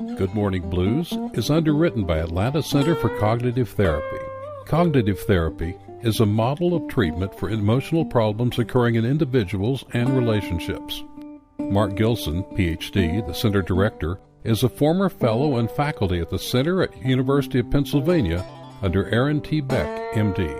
Good Morning Blues is underwritten by Atlanta Center for Cognitive Therapy. Cognitive therapy is a model of treatment for emotional problems occurring in individuals and relationships. Mark Gilson, Ph.D., the center director, is a former fellow and faculty at the center at University of Pennsylvania under Aaron T. Beck, M.D.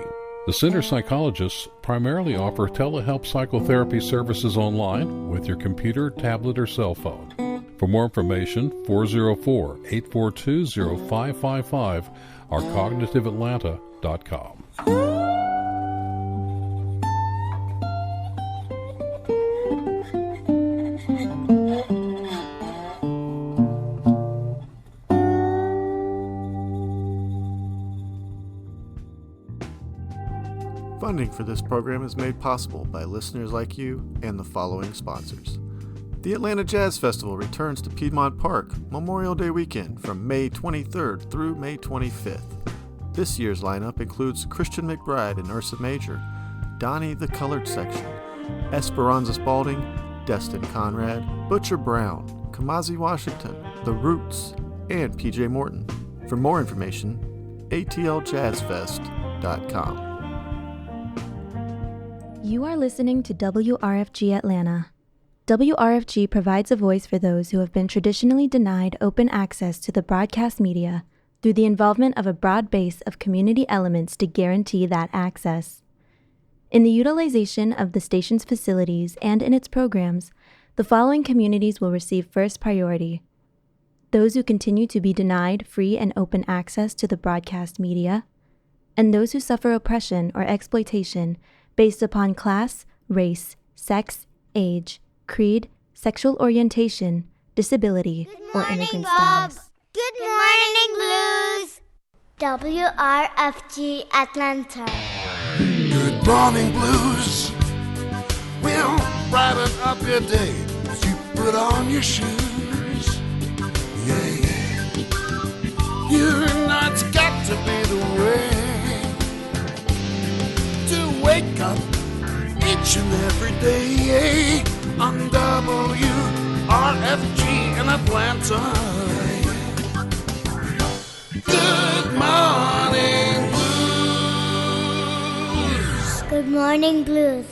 The center psychologists primarily offer telehealth psychotherapy services online with your computer, tablet, or cell phone. For more information, 404-842-0555 or cognitiveatlanta.com. Funding for this program is made possible by listeners like you and the following sponsors. The Atlanta Jazz Festival returns to Piedmont Park Memorial Day weekend from May 23rd through May 25th. This year's lineup includes Christian McBride in Ursa Major, DANI the Colored Section, Esperanza Spalding, Destin Conrad, Butcher Brown, Kamasi Washington, The Roots, and PJ Morton. For more information, atljazzfest.com. You are listening to WRFG Atlanta. WRFG provides a voice for those who have been traditionally denied open access to the broadcast media through the involvement of a broad base of community elements to guarantee that access. In the utilization of the station's facilities and in its programs, the following communities will receive first priority: those who continue to be denied free and open access to the broadcast media, and those who suffer oppression or exploitation based upon class, race, sex, age, creed, sexual orientation, disability, or immigrant status. Good morning, Blues. WRFG Atlanta. Good morning, Blues. We'll brighten up your day as you put on your shoes. Yeah, yeah. You know it's got to be the way to wake up each and every day on WRFG in Atlanta. Good morning, Blues. Good morning, Blues.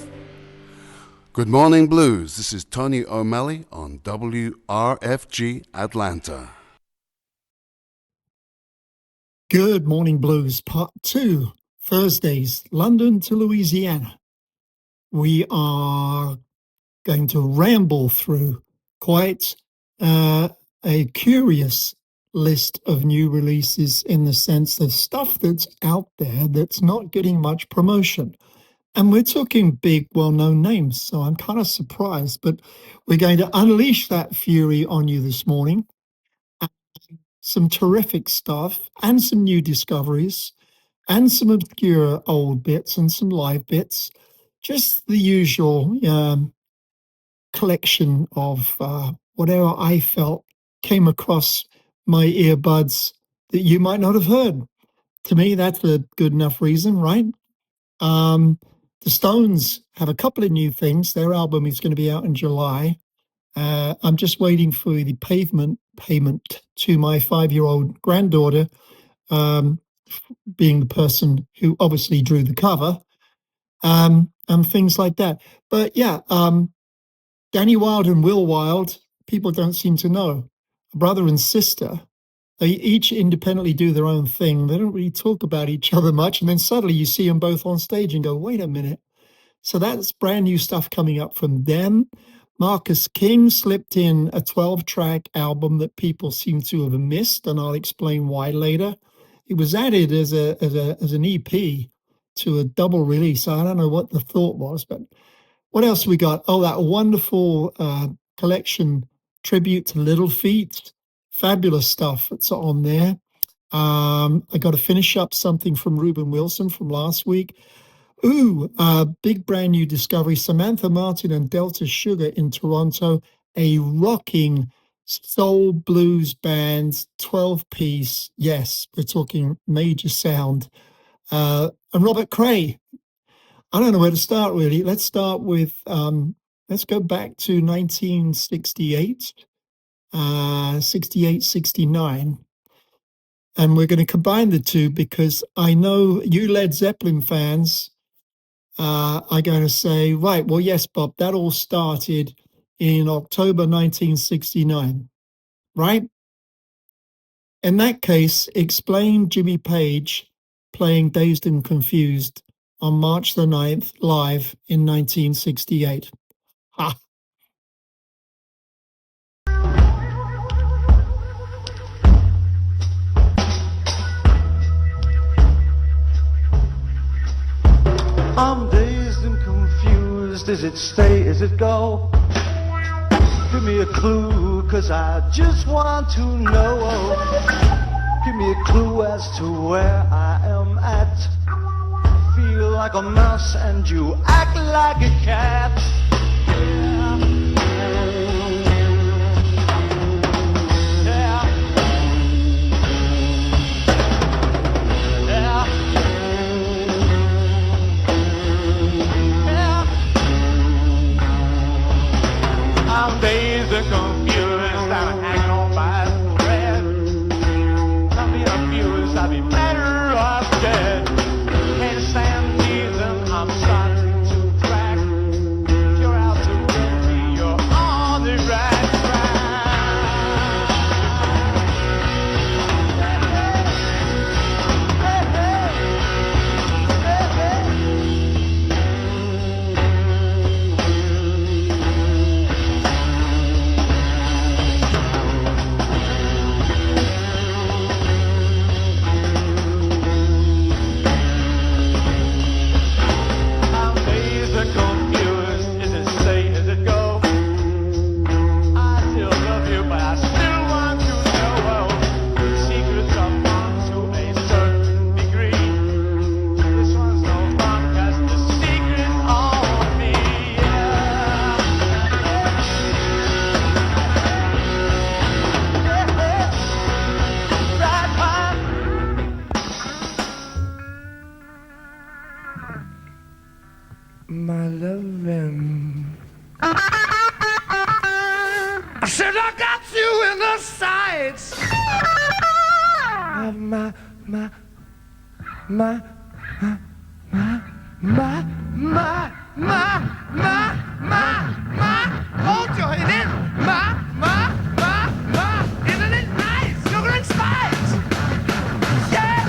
Good morning, Blues. This is Tony O'Malley on WRFG Atlanta. Good Morning Blues, Part 2, Thursdays, London to Louisiana. We are going to ramble through quite a curious list of new releases in the sense of stuff that's out there that's not getting much promotion. And we're talking big, well-known names, so I'm kind of surprised, but we're going to unleash that fury on you this morning. Some terrific stuff and some new discoveries and some obscure old bits and some live bits. Just the usual collection of whatever I felt came across my earbuds that you might not have heard. To me, that's a good enough reason, right? The Stones have a couple of new things. Their album is going to be out in July. I'm just waiting for the payment to my 5-year-old granddaughter, being the person who obviously drew the cover, and things like that. But yeah, Danny Wilde and Will Wilde, people don't seem to know. A brother and sister, they each independently do their own thing. They don't really talk about each other much, and then suddenly you see them both on stage and go, wait a minute. So that's brand new stuff coming up from them. Marcus King slipped in a 12-track album that people seem to have missed, and I'll explain why later. It was added as an EP to a double release. I don't know what the thought was, but what else we got? Oh, that wonderful collection tribute to Little Feat. Fabulous stuff that's on there. I got to finish up something from Reuben Wilson from last week. Big brand new discovery, Samantha Martin and Delta Sugar in Toronto, a rocking soul blues band, 12-piece. Yes, we're talking major sound. And Robert Cray. I don't know where to start, really. Let's start with, let's go back to 1968. 68, 69. And we're going to combine the two because I know you Led Zeppelin fans are going to say, right, well, yes, Bob, that all started in October 1969, right? In that case, explain Jimmy Page playing Dazed and Confused on March the 9th live in 1968. Ha! I'm dazed and confused. Is it stay, is it go? Give me a clue, 'cause I just want to know. Give me a clue as to where I am at. Feel like a mouse and you act like a cat. I'm dazed and confused, I'm hanging on by a thread. I'm being abused, I'd be better off dead. Can't stand these and I'm starting to crack. If you're out to get me, you're on the right track. Hey, hey. Hey, hey. I'm dazed and confused. Is it stay, is it go? I still love you, but I still want to know. Secrets are fun to a certain degree. This one's no fun, 'cause the secret's on me. Right, my loving. I said I got you in the sights of my hold your head in isn't it nice? Sugar and spice. Yeah.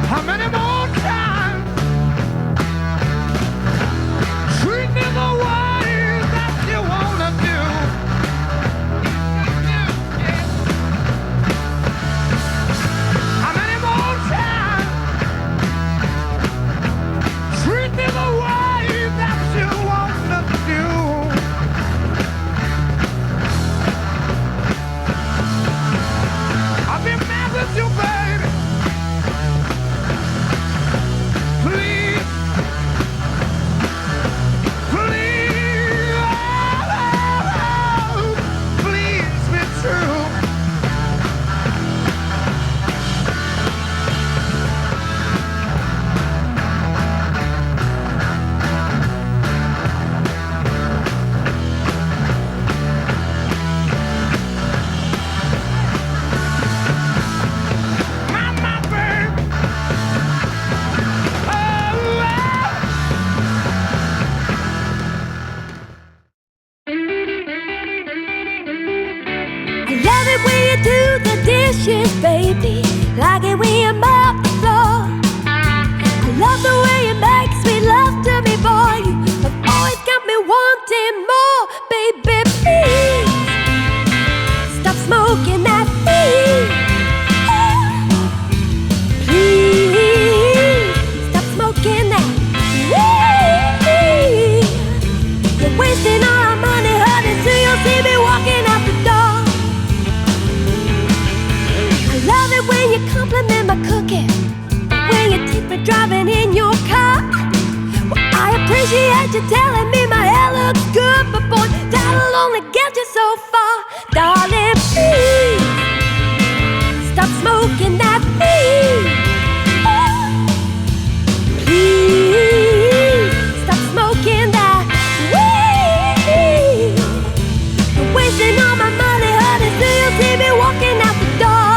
How many more times? Treat me the way that you wanna do. How many more times? Treat me the way that you wanna do. I've been mad with you, baby. Please, please be true. Mama, baby. I love it when you do the dishes, baby. Like it when you mop the floor. I love the way it makes me love to me, boy. You have always got me wanting more, baby. Please stop smoking that weed. Please stop smoking that weed. You're wasting all our money, honey, so you'll see me walking out the door. I love it when you compliment my cooking, when you take me driving in your car. Well, I appreciate you telling me my hair looks good, but boy, that'll only get you so far. Darling, please stop smoking that weed. Please stop smoking that weed. You're wasting all my money, honey, so you'll see me walking out the door.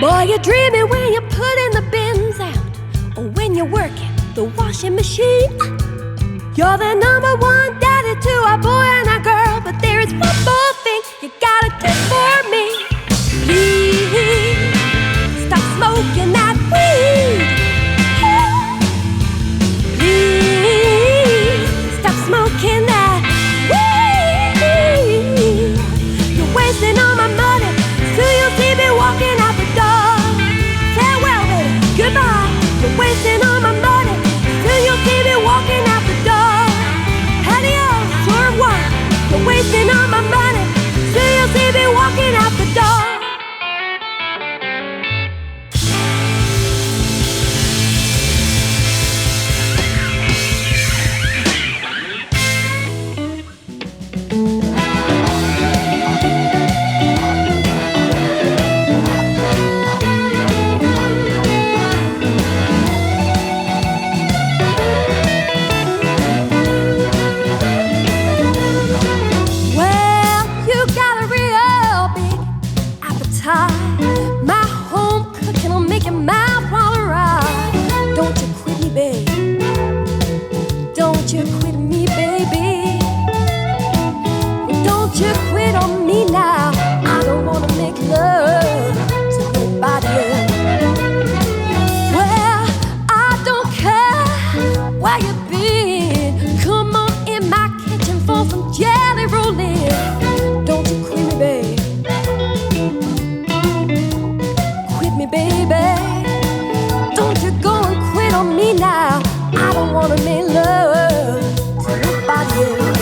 Boy, you're dreaming when you're putting the bins out, or when you're working the washing machine. You're the number one daddy to a boy and a girl, but there is one more thing you gotta do for me. Please stop smoking that weed. Please stop smoking that weed. You're wasting all my money, so you'll see me walking out the door. Farewell, baby, goodbye. You're wasting all my money, so you'll see me walking out the door. Adios, au revoir. You're wasting all my money, so you'll see me walking out the door. Well, you got a real big appetite. My home cooking will make your mouth water right. Don't you quit me, babe. Don't you quit me, baby. Don't you quit on me now. I don't wanna make love to nobody else. Well, I don't care where you've been. Come on in my kitchen for some jelly rolling. Don't you quit me, babe. Quit me, baby. Don't you go and quit on me now. I don't wanna make love to nobody else.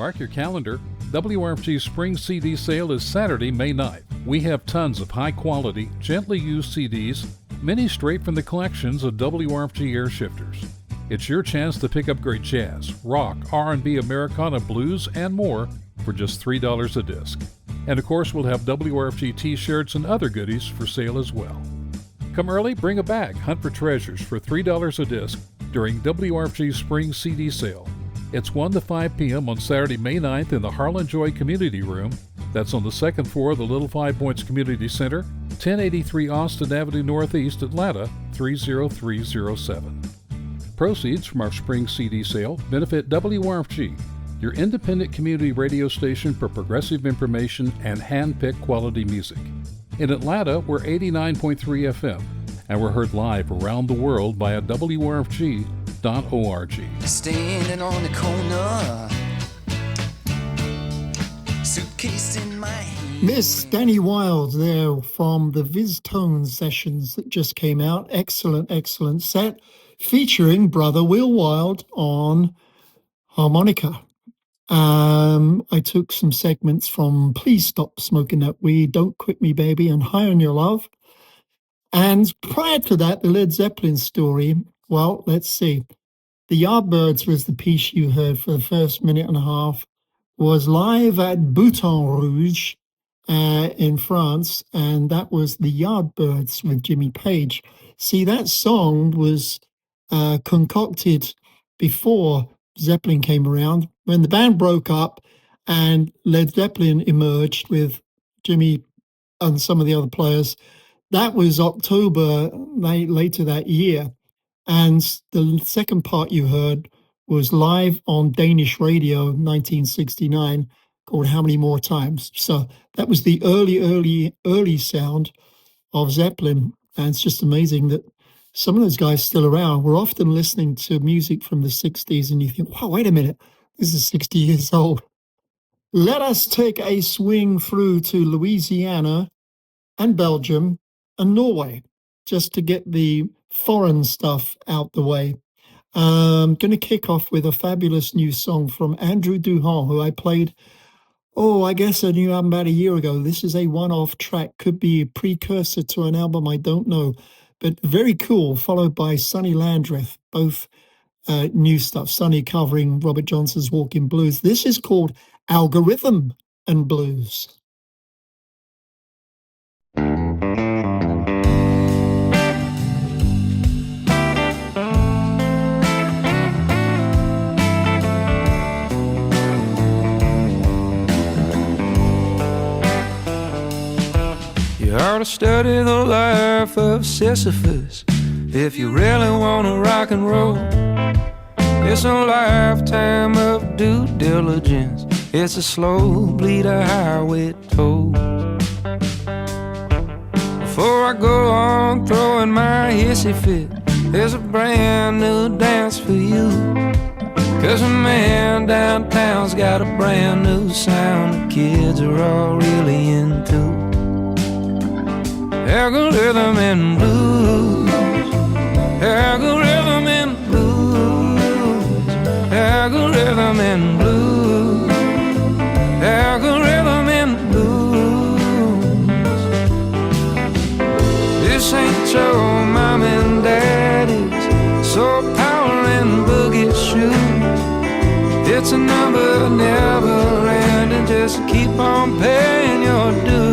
Mark your calendar. WRFG Spring CD Sale is Saturday, May 9th. We have tons of high-quality, gently used CDs, many straight from the collections of WRFG air shifters. It's your chance to pick up great jazz, rock, R&B, Americana, blues, and more for just $3 a disc. And of course, we'll have WRFG t-shirts and other goodies for sale as well. Come early, bring a bag, hunt for treasures for $3 a disc during WRFG Spring CD Sale. It's 1 to 5 p.m. on Saturday, May 9th in the Harlan Joy Community Room. That's on the second floor of the Little Five Points Community Center, 1083 Austin Avenue Northeast, Atlanta, 30307. Proceeds from our spring CD sale benefit WRFG, your independent community radio station for progressive information and hand-picked quality music. In Atlanta, we're 89.3 FM, and we're heard live around the world via WRFG.org. Standing on the corner, suitcase in my hand. Miss DANI Wilde there from the Viz Tone sessions that just came out. Excellent, excellent set featuring Brother Will Wilde on harmonica. I took some segments from Please Stop Smoking That Weed, Don't Quit Me Baby, and High on Your Love. And prior to that, the Led Zeppelin story. Well, let's see. The Yardbirds was the piece you heard for the first minute and a half, was live at Bouton Rouge in France, and that was the Yardbirds with Jimmy Page. See, that song was concocted before Zeppelin came around. When the band broke up and Led Zeppelin emerged with Jimmy and some of the other players, that was October later that year. And the second part you heard was live on Danish radio, 1969, called How Many More Times. So that was the early sound of Zeppelin. And it's just amazing that some of those guys still around. We're often listening to music from the 60s and you think, wow, wait a minute, this is 60 years old. Let us take a swing through to Louisiana and Belgium and Norway, just to get the foreign stuff out the way. I'm going to kick off with a fabulous new song from Andrew DUHON, who I played, I guess a new album about a year ago. This is a one-off track, could be a precursor to an album, I don't know, but very cool, followed by Sonny Landreth, both new stuff. Sonny covering Robert Johnson's Walking Blues. This is called Algorithm and Blues. You ought to study the life of Sisyphus if you really want to rock and roll. It's a lifetime of due diligence. It's a slow bleed, a highway toll. Before I go on throwing my hissy fit, there's a brand new dance for you. 'Cause a man downtown's got a brand new sound the kids are all really into. Algorithm and blues, algorithm and blues, algorithm and blues, algorithm and blues. This ain't your mom and daddy's soul power and boogie shoes. It's a number never ending, just keep on paying your dues.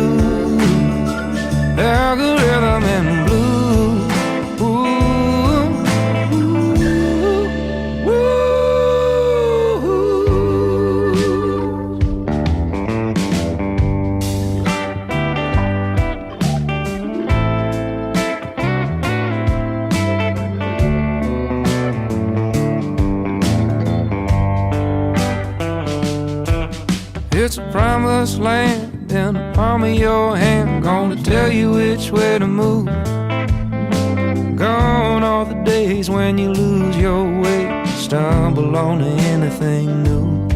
Algorithm and blues. Ooh, ooh, It's a promised land in the palm of your hand, gonna tell you which way to move. Gone all the days when you lose your way, stumble onto anything new.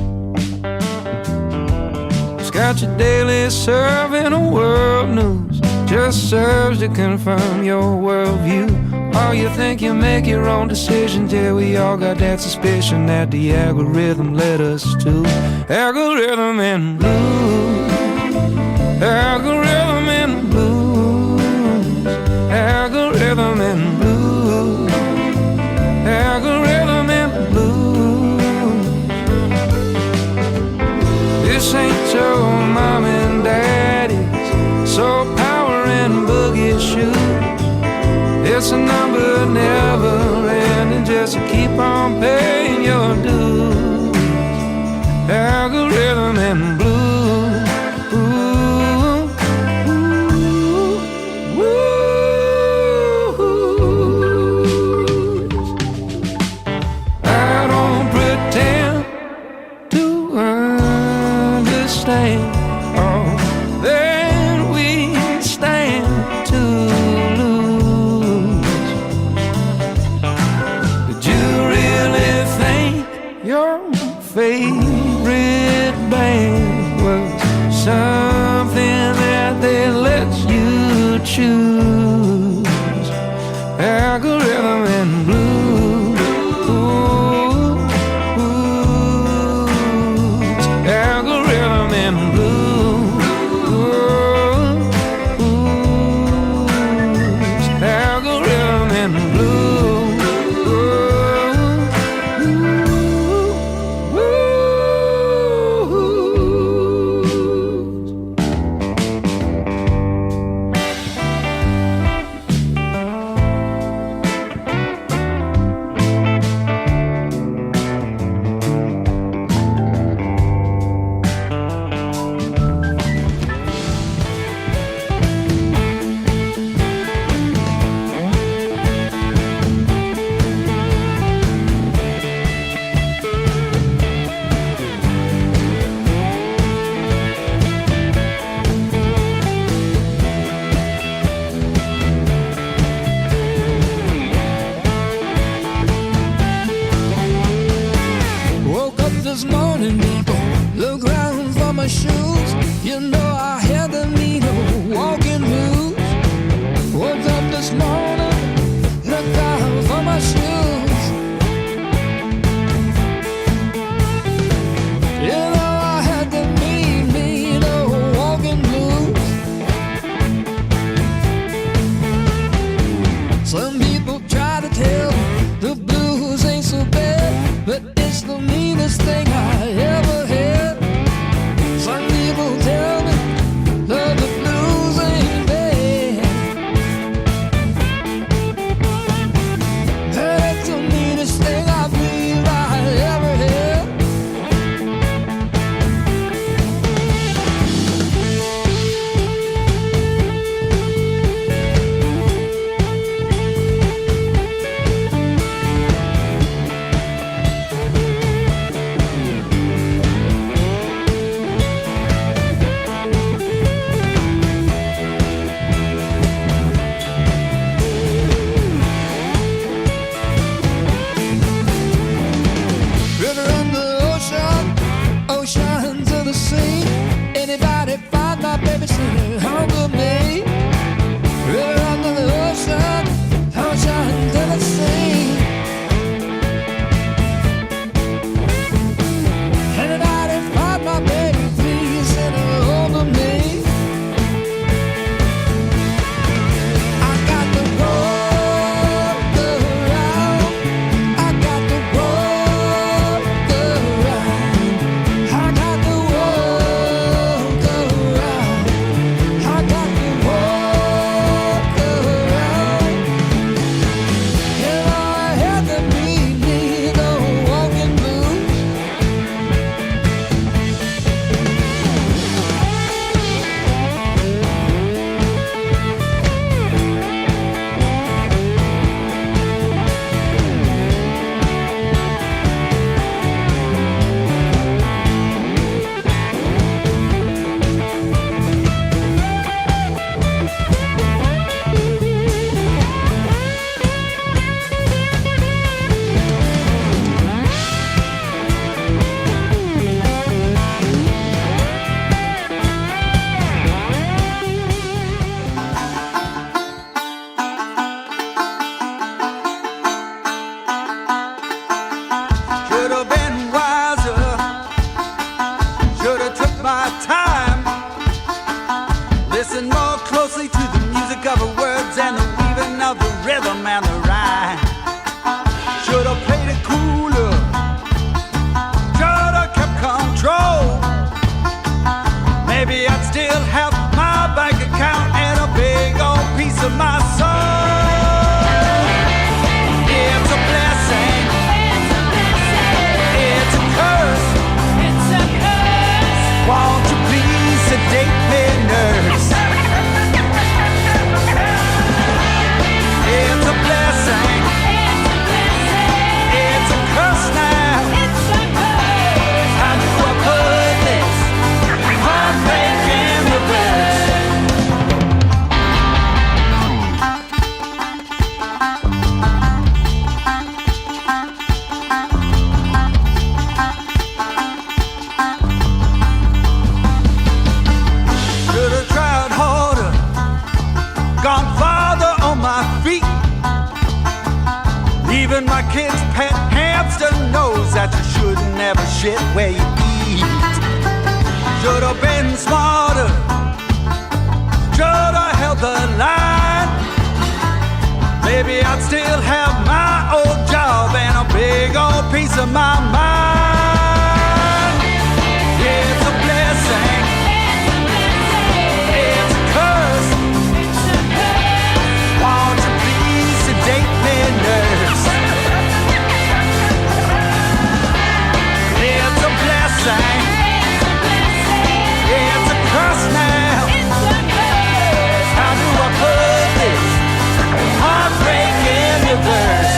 It's got your daily serving of world news, just serves to confirm your worldview. Oh, you think you make your own decisions? Yeah, we all got that suspicion that the algorithm led us to. Algorithm and blues. Algorithm and blues. Algorithm and blues. Algorithm and blues. This ain't your mom and daddy's soul power and boogie shoes. It's a number never ending, just to keep on paying your dues. Algorithm and blues. I don't pretend to understand all that we stand to lose. Did you really think your favorite band was something that they let you choose? Algorithm and blues. Algorithm and blues. Algorithm and blues. have a shit where you eat. Should have been smarter, should have held the line. Maybe I'd still have my old job and a big old piece of my mind. Yeah, it's a blessing, it's a curse. Won't you please sedate me, nurse? It's a blessing, it's a curse now. How do I put this heartbreak in reverse?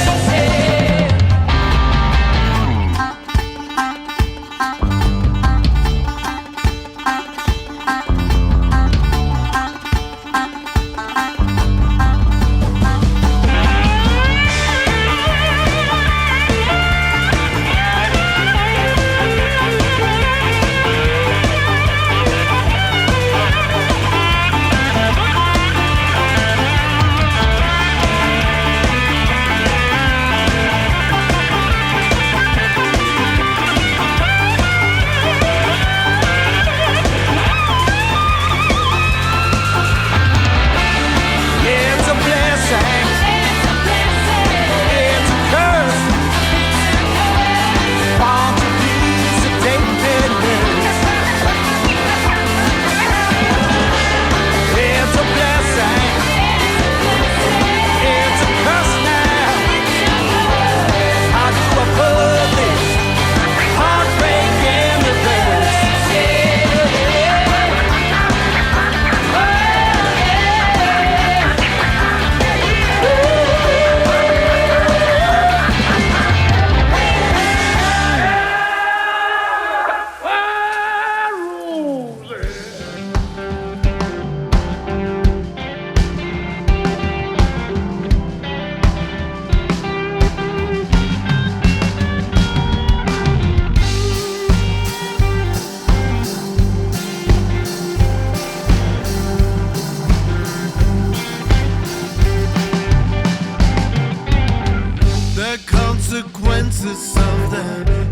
Consequences of the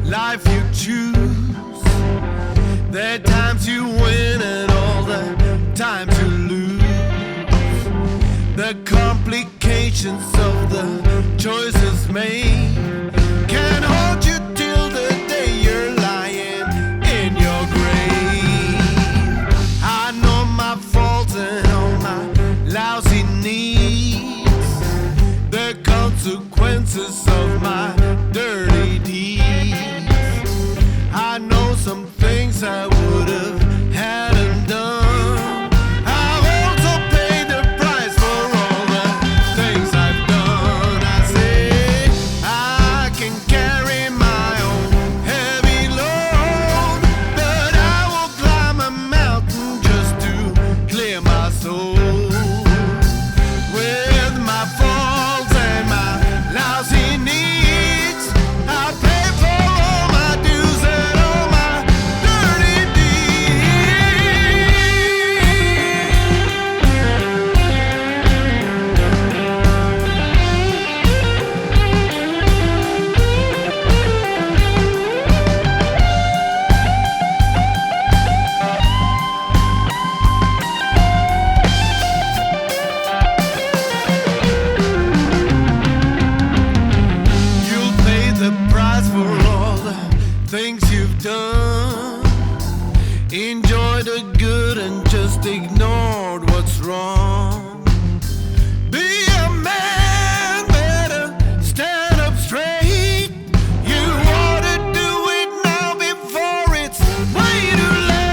life you choose. There are times you win and all the times you lose. The complications of the choices made can hold you till the day you're lying in your grave. I know my faults and all my lousy needs. The consequences of my dirty deeds. I know some things I would have had and done. I've also paid the price for all the things I've done. I say I can carry my own heavy load, but I will climb a mountain just to clear my soul. With my faults and my lousy needs, I pay for all my dues and all my dirty You'll pay the price for all the things you've done. Enjoy the good and just ignored what's wrong. Be a man, better stand up straight. You ought to do it now before it's way too late.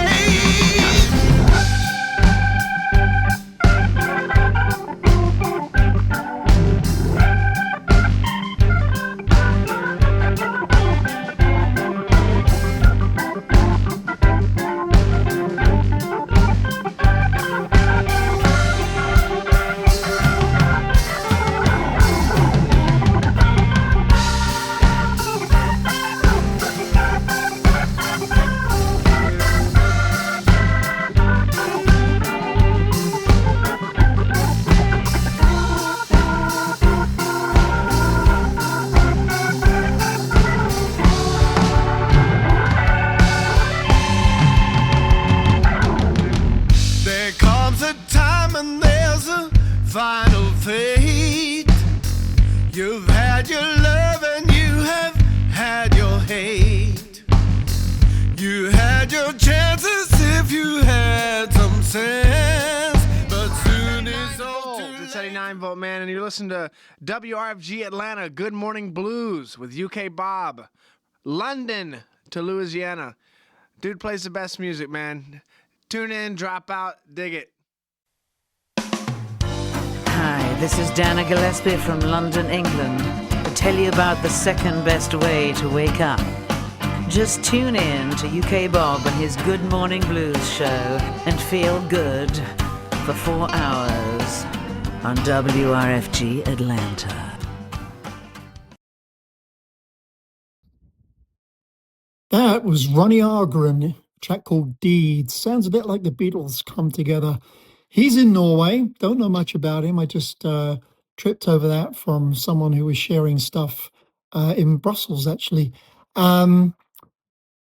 9-volt man, and you're listening to WRFG Atlanta, Good Morning Blues with UK Bob. London to Louisiana. Dude plays the best music, man. Tune in, drop out, dig it. Hi, this is Dana Gillespie from London, England, to tell you about the second best way to wake up. Just tune in to UK Bob and his Good Morning Blues show and feel good for 4 hours on WRFG Atlanta. That was Ronnie AAGREN, a track called Deeds. Sounds a bit like the Beatles come together. He's in Norway. Don't know much about him. I just tripped over that from someone who was sharing stuff in Brussels, actually.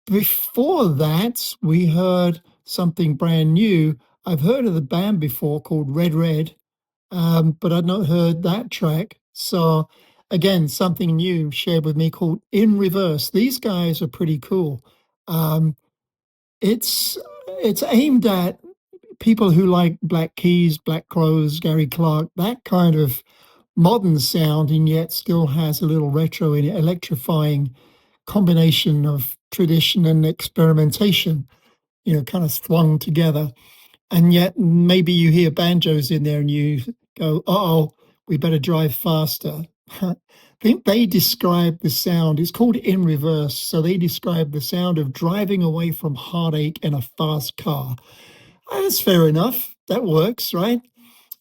Before that, we heard something brand new. I've heard of the band before called Red, but I'd not heard that track. So again, something new shared with me called In Reverse. These guys are pretty cool. It's aimed at people who like Black Keys, Black Crowes, Gary Clark, that kind of modern sound, and yet still has a little retro in it, electrifying combination of tradition and experimentation, kind of swung together. And yet maybe you hear banjos in there and you go, uh-oh, we better drive faster. I think they describe the sound, it's called In Reverse, so they describe the sound of driving away from heartache in a fast car. That's fair enough. That works, right?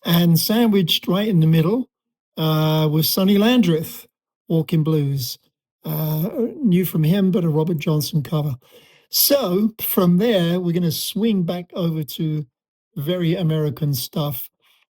And sandwiched right in the middle was Sonny Landreth, Walking Blues. New from him, but a Robert Johnson cover. So from there, we're going to swing back over to very American stuff.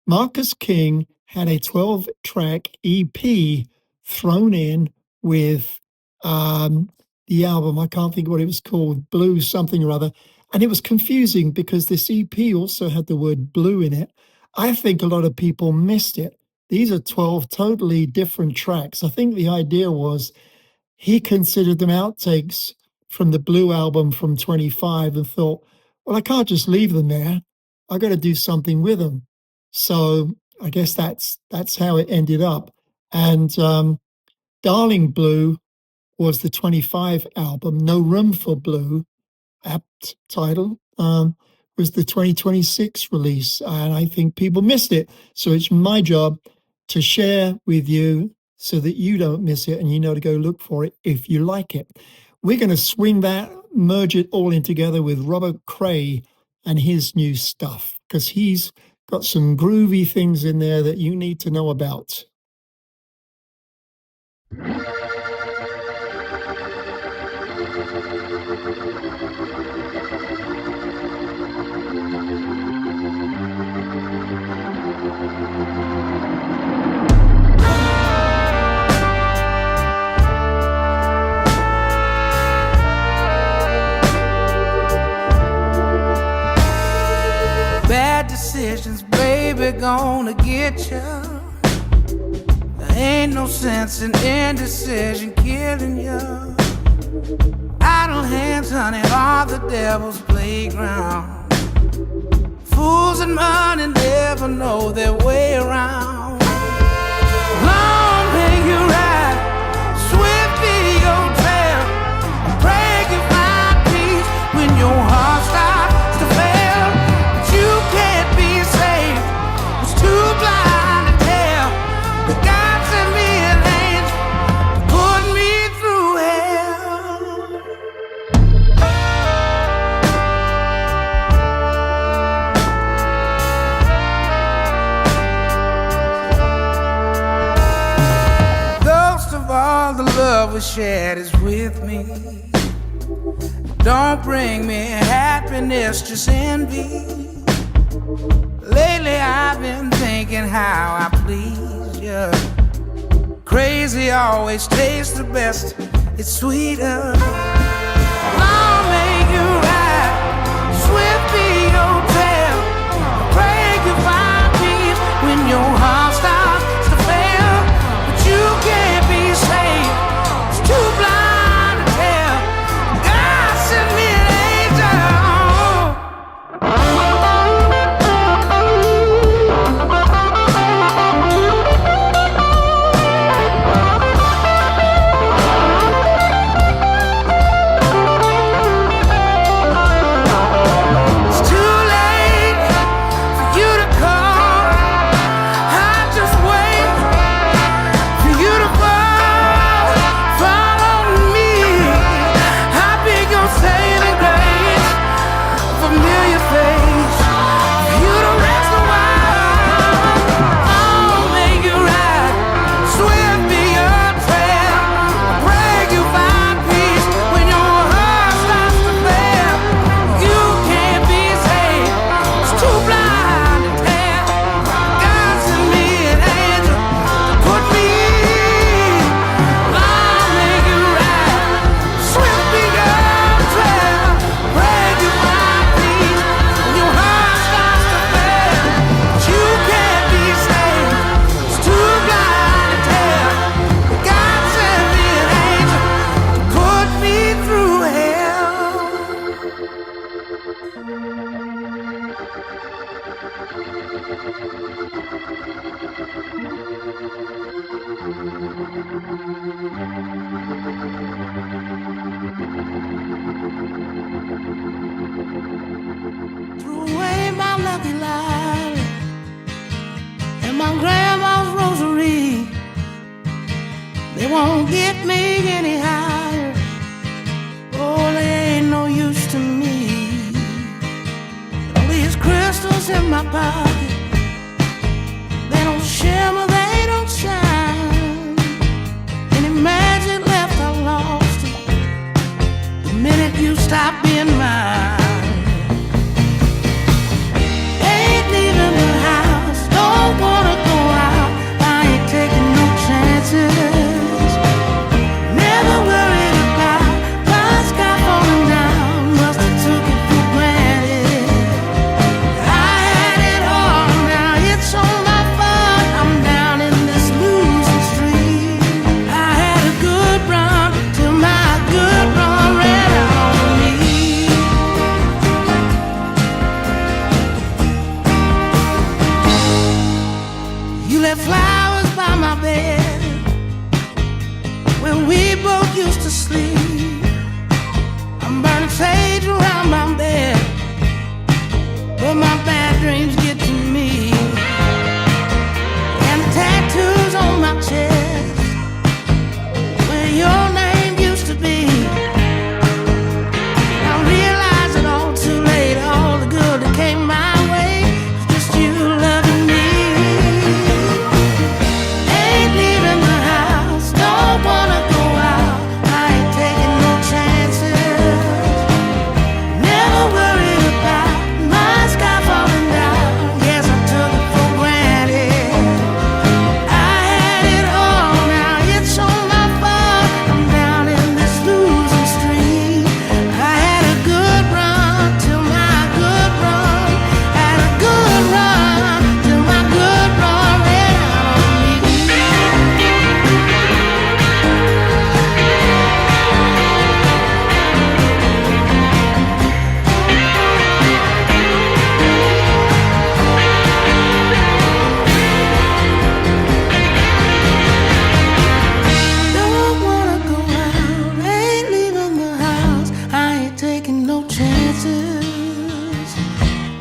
Marcus King had a 12-track EP thrown in with the album. I can't think what it was called, Blue something or other. And it was confusing because this EP also had the word blue in it. I think a lot of people missed it. These are 12 totally different tracks. I think the idea was he considered them outtakes from the Blue album from 25 and thought, well, I can't just leave them there. I got to do something with them. So I guess that's how it ended up. And Darling Blue was the 25 album. No Room for Blue, apt title, was the 2026 release. And I think people missed it. So it's my job to share with you so that you don't miss it and you know to go look for it if you like it. We're going to swing that, merge it all in together with Robert CRAY and his new stuff, because he's got some groovy things in there that you need to know about. Bad decisions, baby, gonna get ya. There ain't no sense in indecision killing ya. Idle hands, honey, are the devil's playground. Fools and money never know their way around. Long may you ride, swift be your trail. I pray you find peace when your heart starts to fail. But you can't be saved, it's too blind to tell. But God sent me an angel to put me through hell. Ghost of all the love we shared is with me. Don't bring me happiness, just envy. Lately I've been thinking how I please you. Crazy always tastes the best, it's sweeter. Long may you ride, swift be your trail. Pray you find peace when your heart starts to fail. But you can't be saved, it's too blind to tell. God sent me an angel. Threw away my lucky lottery and my grandma's rosary. They won't get me any higher. Oh, they ain't no use to me. All these crystals in my pocket, they don't shimmer, they don't shine. Any magic left, I lost it the minute you stopped being mine. Ain't leaving the house, don't wanna go out. I ain't taking no chances. Never worried about my sky falling down. Must have took it for granted. I had it all, now it's all my fault. I'm down in this losing street. I had a good run till my good run ran out on me. You left flowers by my bed where we both used to sleep. I'm burning sage around my bed, but my bad dreams get to me. And the tattoos on my chest where your name used to be. I realize it all too late. All the good that came my way was just you loving me. Ain't leaving the house, don't wanna go out. I ain't taking no chances. Never worried about my sky falling down. Guess I took it for granted. I had it all, now it's all my fault. I'm down in this losing street. I had a good run till my good run. Had a good run till my good run ran out on me. Don't wanna go out, ain't leaving the house. I ain't taking no chances.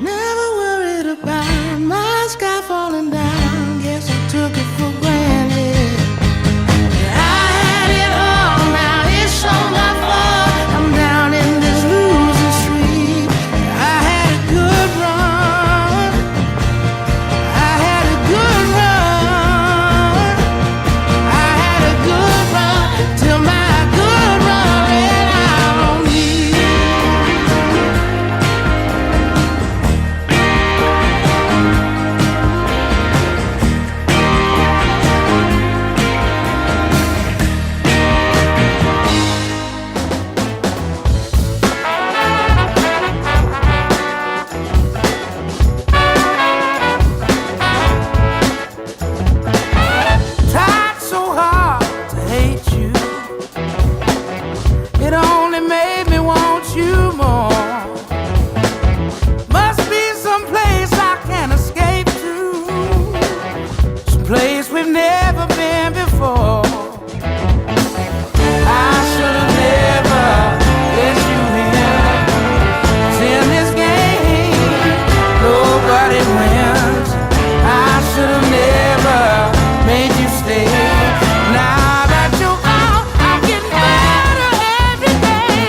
Never worried about my sky falling down. Guess I took it for granted. I had it all, now it's all my fault. I'm down in this losing street. I had a good run. I had a good run. I had a good run till my good run ran out on me. Tried so hard to hate you. It only made me want you more. Must be some place I can escape to. Some place we've never been before. I should have never let you in. 'Cause in this game, nobody wins. I should have never made you stay. Now that you're out, I'm getting better every day.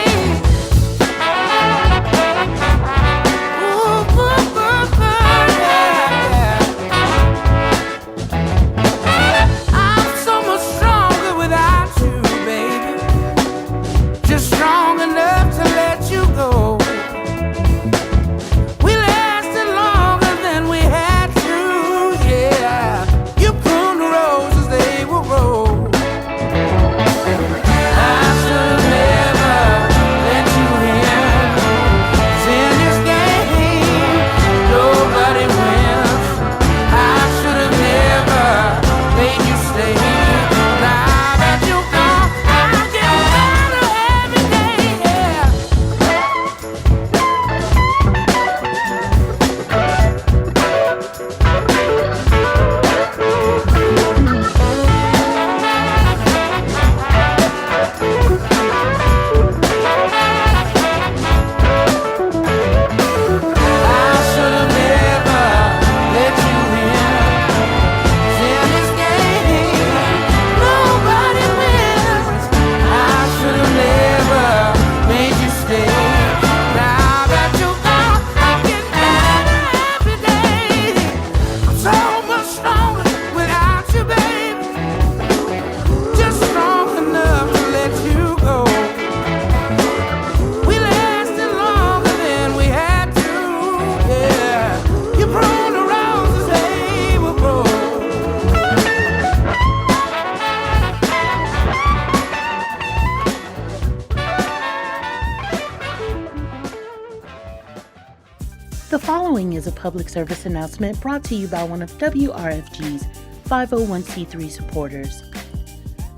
The following is a public service announcement brought to you by one of WRFG's 501c3 supporters.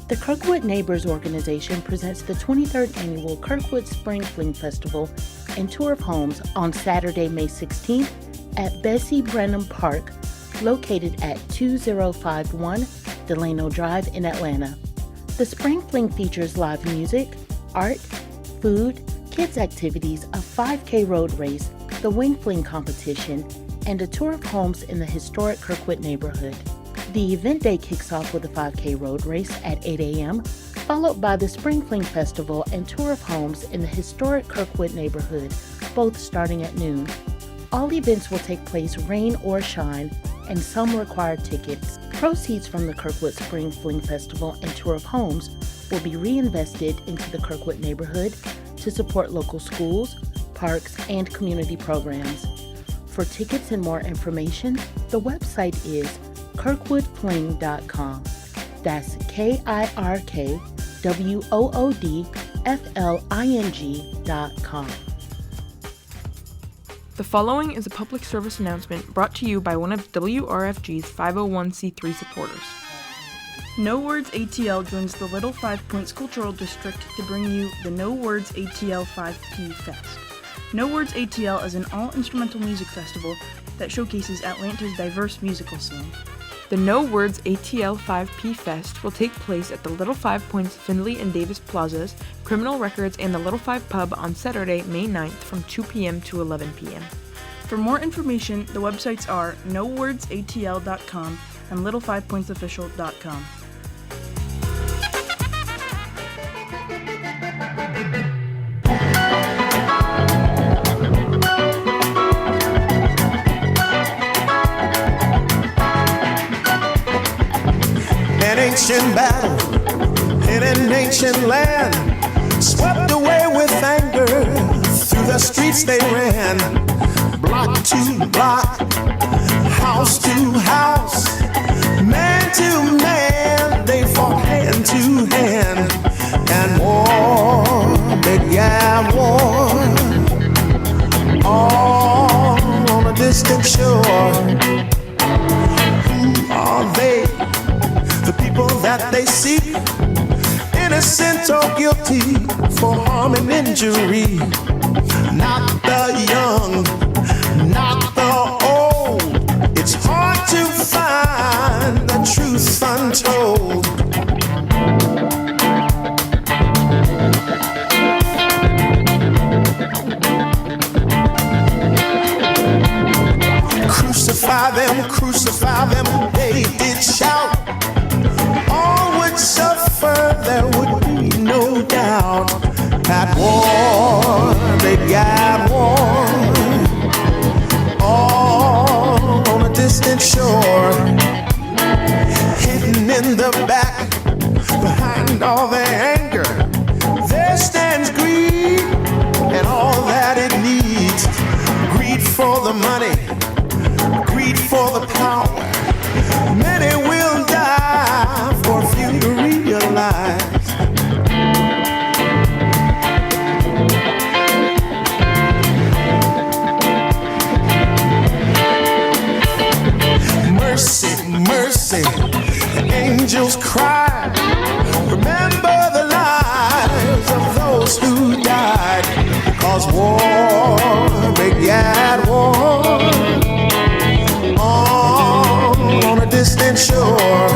The Kirkwood Neighbors Organization presents the 23rd Annual Kirkwood Spring Fling Festival and Tour of Homes on Saturday, May 16th at Bessie Brenham Park, located at 2051 Delano Drive in Atlanta. The Spring Fling features live music, art, food, kids activities, a 5K road race, the wing fling competition, and a tour of homes in the historic Kirkwood neighborhood. The event day kicks off with a 5K road race at 8 a.m., followed by the Spring Fling Festival and tour of homes in the historic Kirkwood neighborhood, both starting at noon. All events will take place rain or shine, and some require tickets. Proceeds from the Kirkwood Spring Fling Festival and tour of homes will be reinvested into the Kirkwood neighborhood to support local schools, parks, and community programs. For tickets and more information, the website is kirkwoodfling.com. That's KIRKWOODFLING.com. The following is a public service announcement brought to you by one of WRFG's 501c3 supporters. No Words ATL joins the Little 5 Points Cultural District to bring you the No Words ATL 5P Fest. No Words ATL is an all-instrumental music festival that showcases Atlanta's diverse musical scene. The No Words ATL 5P Fest will take place at the Little 5 Points Findlay and Davis Plazas, Criminal Records, and the Little 5 Pub on Saturday, May 9th from 2 p.m. to 11 p.m. For more information, the websites are nowordsaTL.com and little5pointsofficial.com. Ancient battle in an ancient land, swept away with anger. Through the streets they ran, block to block, house to house, man to man. They fought hand to hand, and war began war. All on a distant shore. Who are they? The people that they seek, innocent or guilty for harm and injury. Not the young, not the old. It's hard to find the truth untold. Crucify them, they did shout. All would suffer, there would be no doubt. That war began war, all on a distant shore. Hidden in the back, behind all the anger, there stands greed and all that it needs. Greed for the money, greed for the power. Many will die for few to realize. Mercy, mercy, angels cry. Remember the lives of those who died, 'cause war began war. On a distant shore.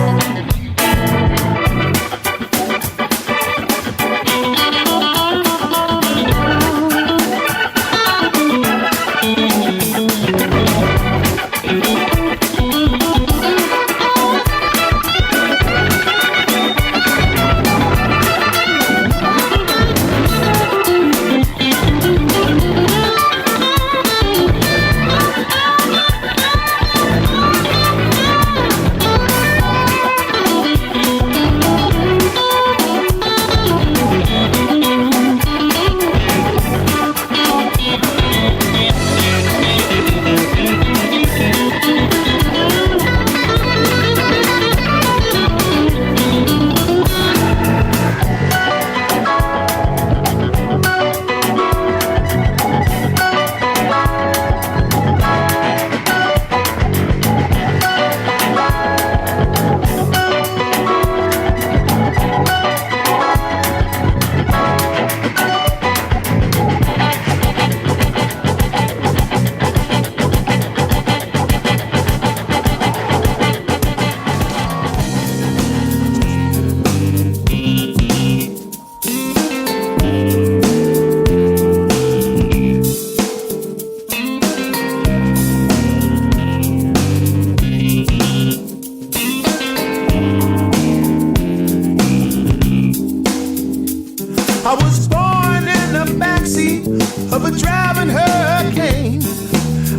I was born in the backseat of a driving hurricane.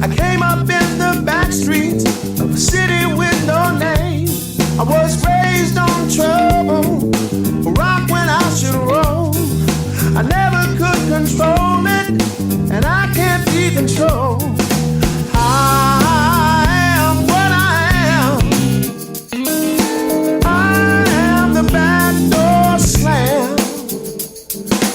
I came up in the back streets of a city with no name. I was raised on trouble, rock when I should roll. I never could control it, and I can't be controlled. I am what I am. I am the back door slam.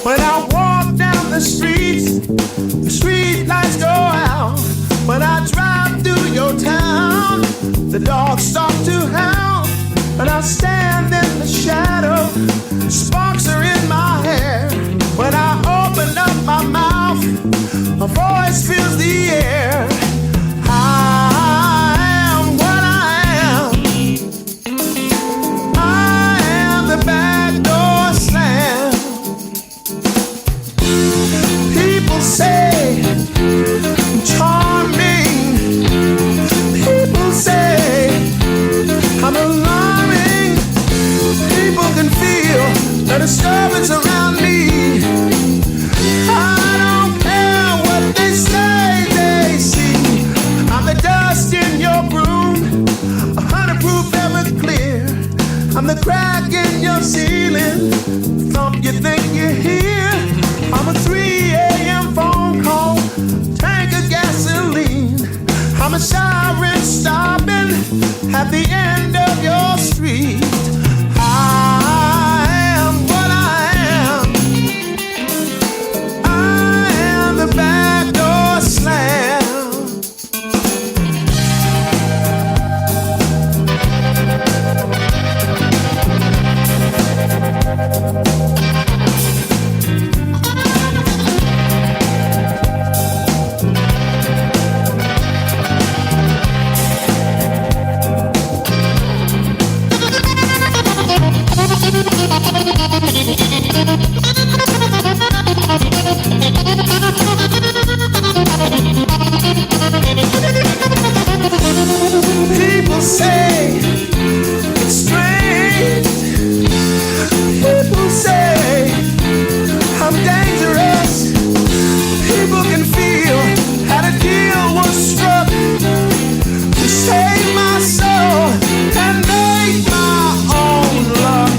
When I walk down the streets, the street lights go out. When I drive through your town, the dogs start to howl. When I stand in the shadow, sparks are in my hair. When I open up my mouth, my voice fills the air. I am what I am. I am the back door slam. People say I'm charming. People say I'm alarming. People can feel the disturbance around me. I don't care what they say, they see. I'm the dust in your broom, 100-proof Everclear. I'm the crack in your ceiling, thump you think you hear. I'm a 3 a.m. phone call, tank of gasoline. I'm a siren stopping at the end of your street. I am what I am. I am the back door slam. People say it's strange. People say I'm dangerous. People can feel how the deal was struck to save my soul and make my own luck.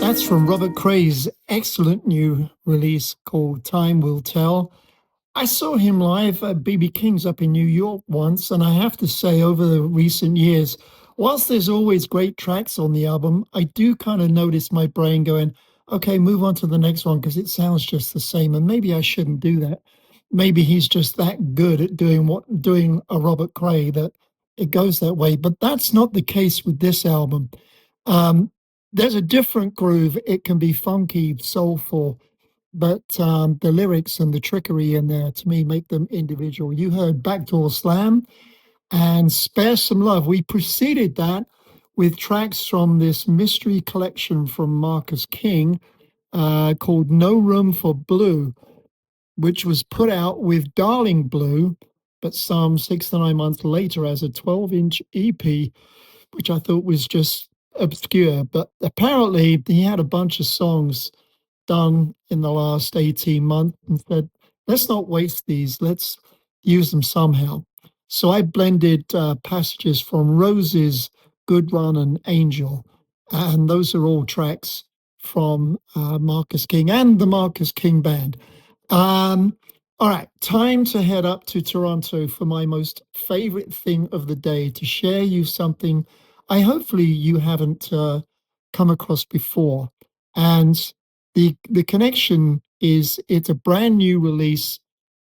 That's from Robert Cray's excellent new release called Time Will Tell. I saw him live at BB King's up in New York once, and I have to say, over the recent years, whilst there's always great tracks on the album, I do kind of notice my brain going, okay, move on to the next one because it sounds just the same, and maybe I shouldn't do that. Maybe he's just that good at doing a Robert Cray that it goes that way. But that's not the case with this album. There's a different groove. It can be funky, soulful, but the lyrics and the trickery in there, to me, make them individual. You heard Backdoor Slam and Spare Some Love. We preceded that with tracks from this mystery collection from Marcus King called No Room for Blue, which was put out with Darling Blue, but some 6 to 9 months later as a 12-inch EP, which I thought was just obscure. But apparently he had a bunch of songs done in the last 18 months and said, let's not waste these, let's use them somehow. So I blended passages from Rose's Good Run and Angel, and those are all tracks from Marcus King and the Marcus King Band. All right, time to head up to Toronto for my most favorite thing of the day, to share you something I hopefully you haven't come across before. And the connection is it's a brand new release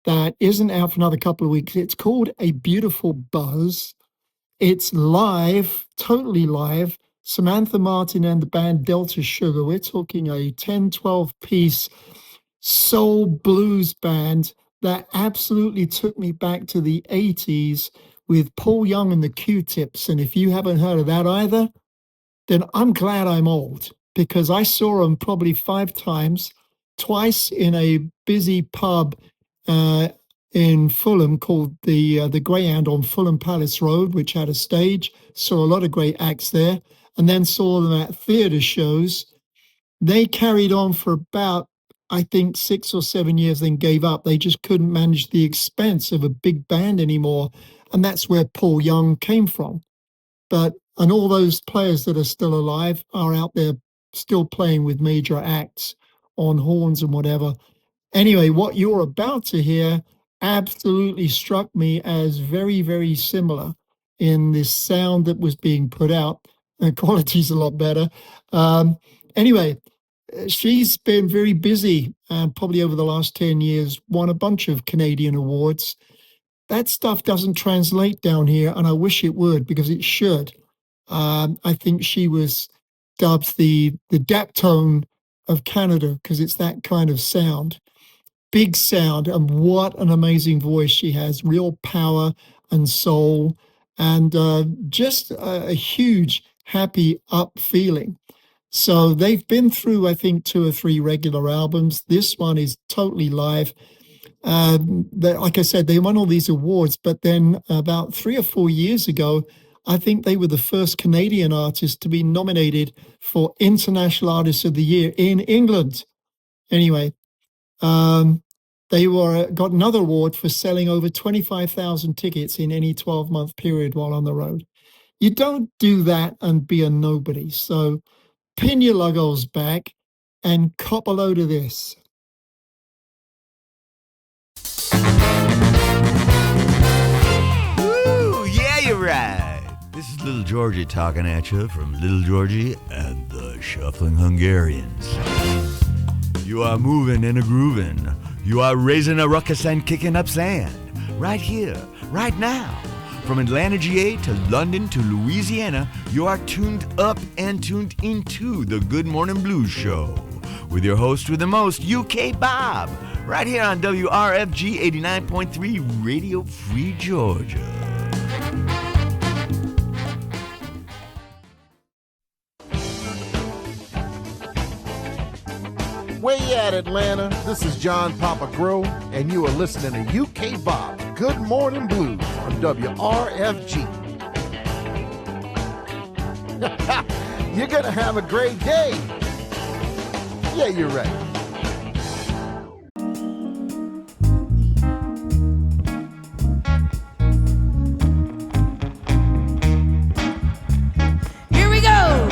that isn't out for another couple of weeks. It's called A Beautiful Buzz. It's live, totally live. Samantha Martin and the band Delta Sugar. We're talking a 10, 12-piece soul blues band that absolutely took me back to the 80s with Paul Young and the Q-Tips. And if you haven't heard of that either, then I'm glad I'm old, because I saw them probably 5 times, twice in a busy pub in Fulham called the Greyhound on Fulham Palace Road, which had a stage. Saw a lot of great acts there, and then saw them at theatre shows. They carried on for about, I think, 6 or 7 years, then gave up. They just couldn't manage the expense of a big band anymore, and that's where Paul Young came from. And all those players that are still alive are out there still playing with major acts on horns and whatever. Anyway, what you're about to hear absolutely struck me as very, very similar in this sound that was being put out. The quality's a lot better. Anyway, she's been very busy, probably over the last 10 years, won a bunch of Canadian awards. That stuff doesn't translate down here, and I wish it would, because it should. I think she was dubbed the Daptone of Canada, because it's that kind of sound. Big sound, and what an amazing voice she has. Real power and soul, and just a huge, happy, up feeling. So they've been through, I think, 2 or 3 regular albums. This one is totally live. Like I said, they won all these awards, but then about 3 or 4 years ago, I think they were the first Canadian artist to be nominated for International Artist of the Year in England. Anyway, they got another award for selling over 25,000 tickets in any 12-month period while on the road. You don't do that and be a nobody. So pin your logos back and cop a load of this. Ooh, yeah, you're right. This is Little Georgie talking at you from Little Georgie and the Shuffling Hungarians. You are moving and a grooving. You are raising a ruckus and kicking up sand. Right here, right now. From Atlanta, GA to London to Louisiana, you are tuned up and tuned into the Good Morning Blues Show with your host with the most, UK Bob, right here on WRFG 89.3 Radio Free Georgia. Way at Atlanta, this is John Papa Grow, and you are listening to UK Bob's Good Morning Blues on WRFG. You're gonna have a great day. Yeah, you're right. Here we go.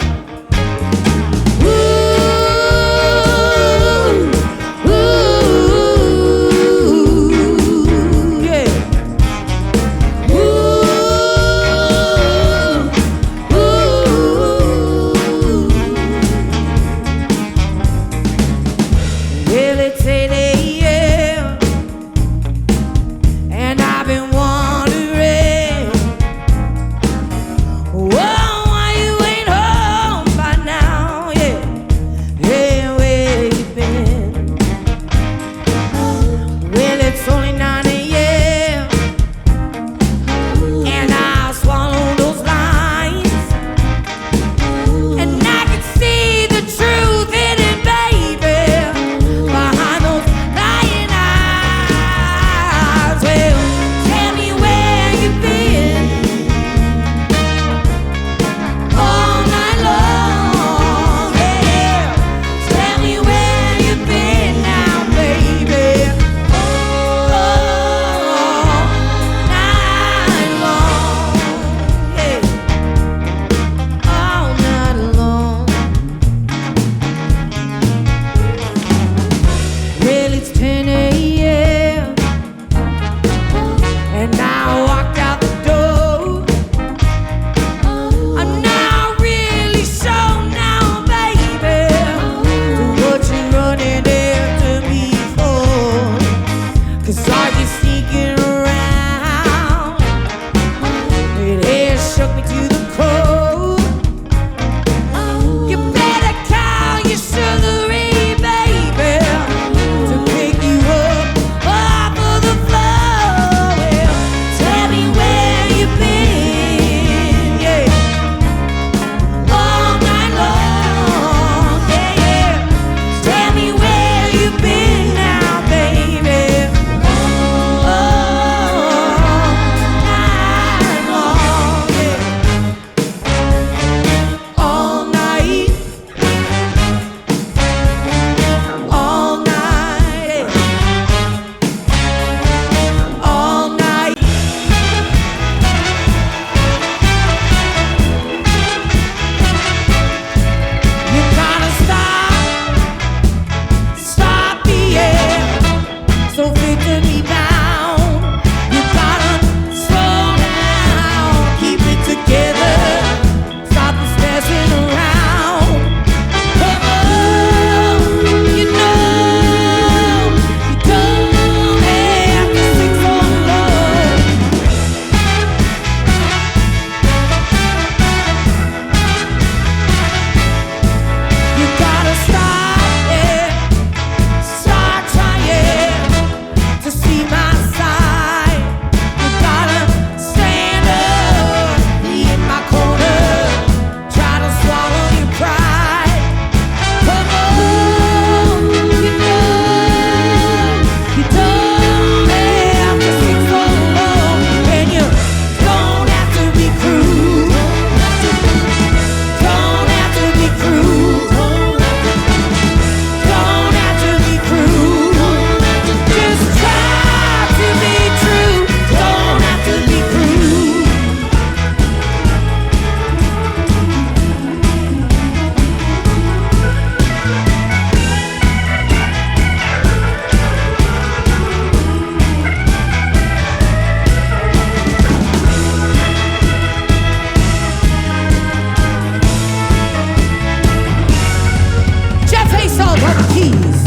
those are the keys.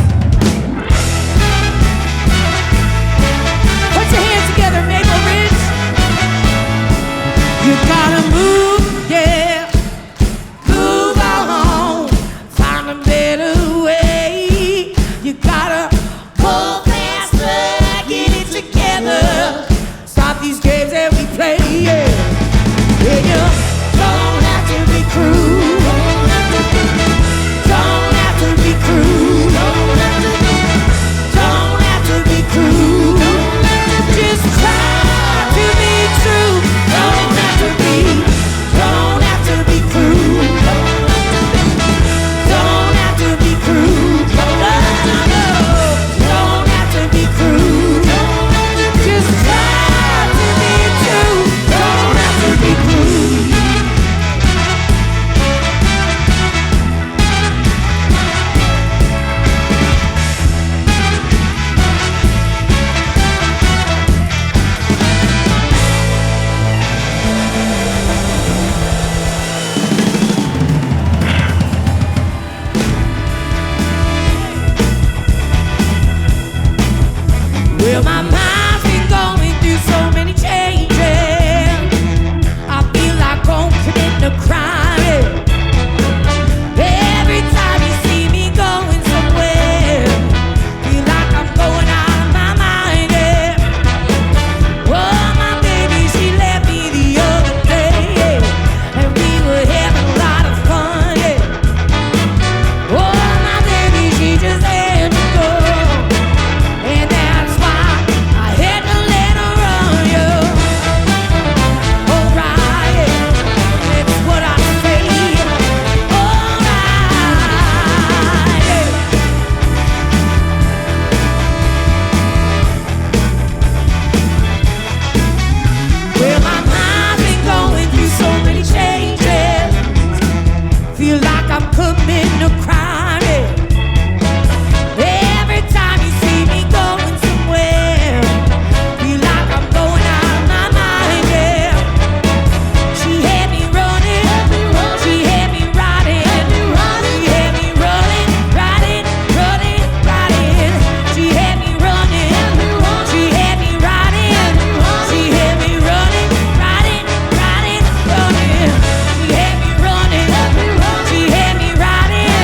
Put your hands together, Maple Ridge. You gotta move, yeah. Move on, find a better way. You gotta pull faster, get it together. Stop these games that we play, yeah. Yeah, you don't have to be cruel. Don't have to be cruel. Don't have to be cruel. Just try to be true. Don't have to be cruel. Don't have to be cruel. No. Don't have to be cruel. Just try to be true. Don't have to be cruel. Well, my mind's been going through so many changes. I feel like I'm committing a crime. Every time you see me going somewhere, feel like I'm going out of my mind. Oh, my baby, she left me the other day, and we were having a lot of fun. Oh, my baby, she just had to go. And that's why I had to let her run, you. Alright, that's what I say. Alright. Well, my mind's been going through so many changes. Feel like I'm committing a crime, Every time you see me going somewhere, feel like I'm going out of my mind, She had me running, she had me riding, she had me running, riding, running, riding. She had me running, she had me riding, she had me running, riding, riding, running. She had me running, she had me riding,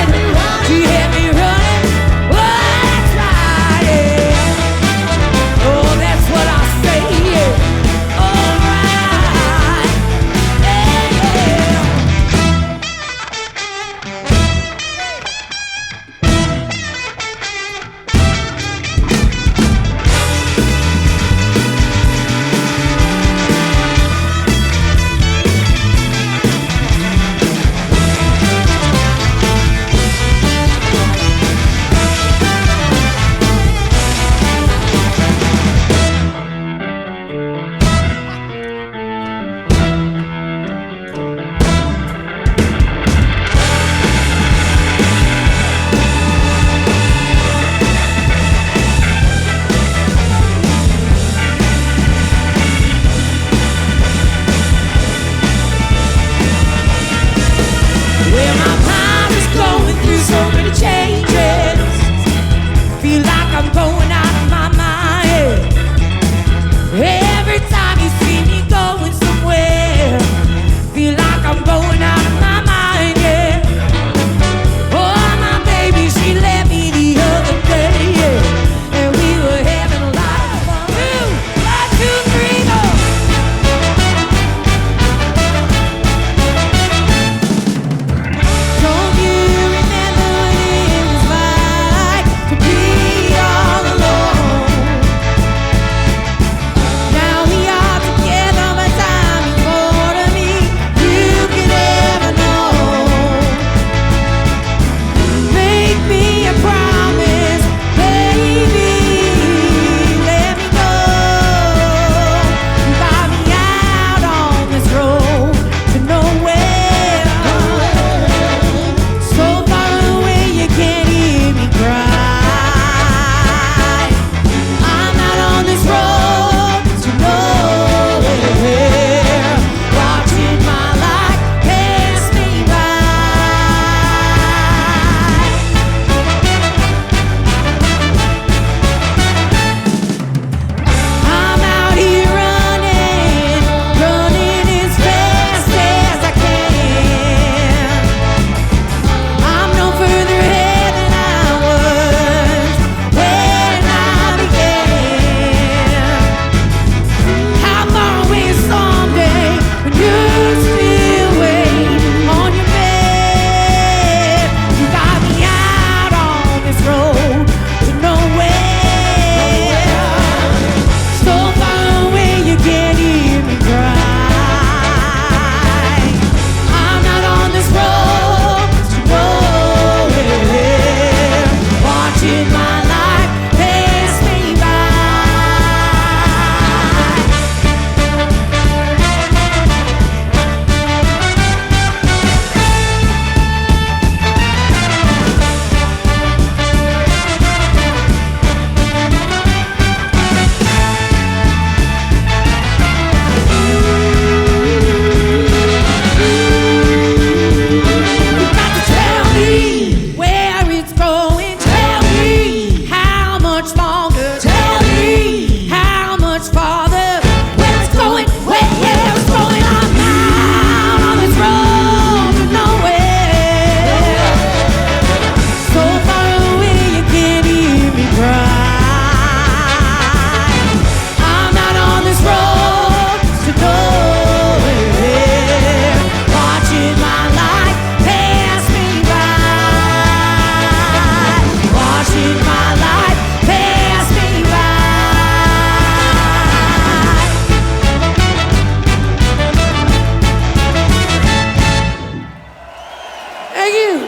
Thank you.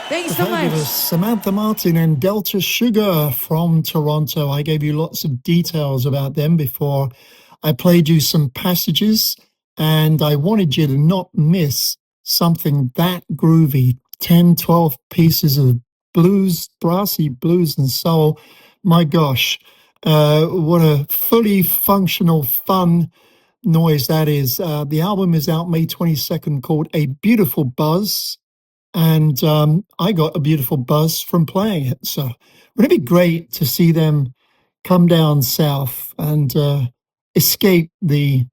Thank you so Thank you to much. Samantha Martin and Delta Sugar from Toronto. I gave you lots of details about them before I played you some passages, and I wanted you to not miss something that groovy. 10, 12 pieces of blues, brassy blues and soul. My gosh, what a fully functional, fun noise that is. The album is out May 22nd, called A Beautiful Buzz. And I got a beautiful buzz from playing it. So wouldn't it be great to see them come down south and escape the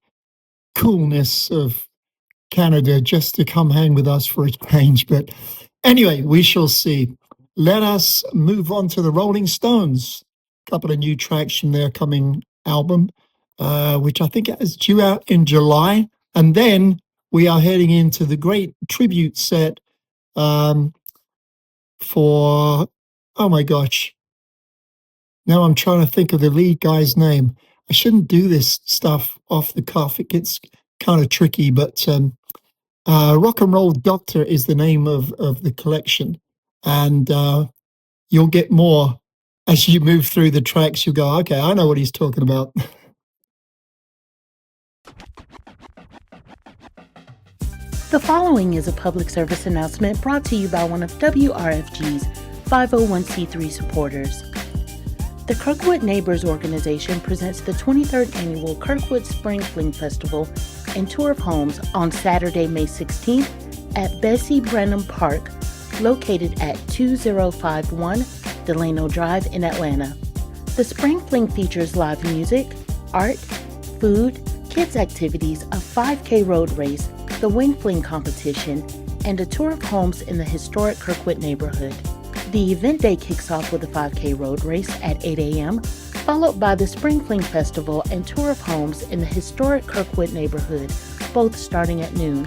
coolness of Canada just to come hang with us for a change? But anyway, we shall see. Let us move on to the Rolling Stones. A couple of new tracks from their coming album, which I think is due out in July. And then we are heading into the great tribute set for, oh my gosh, now I'm trying to think of the lead guy's name. I shouldn't do this stuff off the cuff. It gets kind of tricky, but Rock and Roll Doctor is the name of the collection. And you'll get more as you move through the tracks. You'll go, okay, I know what he's talking about. The following is a public service announcement brought to you by one of WRFG's 501c3 supporters. The Kirkwood Neighbors Organization presents the 23rd Annual Kirkwood Spring Fling Festival and Tour of Homes on Saturday, May 16th at Bessie Brenham Park, located at 2051 Delano Drive in Atlanta. The Spring Fling features live music, art, food, kids' activities, a 5K road race, the Wing Fling competition, and a tour of homes in the historic Kirkwood neighborhood. The event day kicks off with a 5K road race at 8 a.m., followed by the Spring Fling Festival and tour of homes in the historic Kirkwood neighborhood, both starting at noon.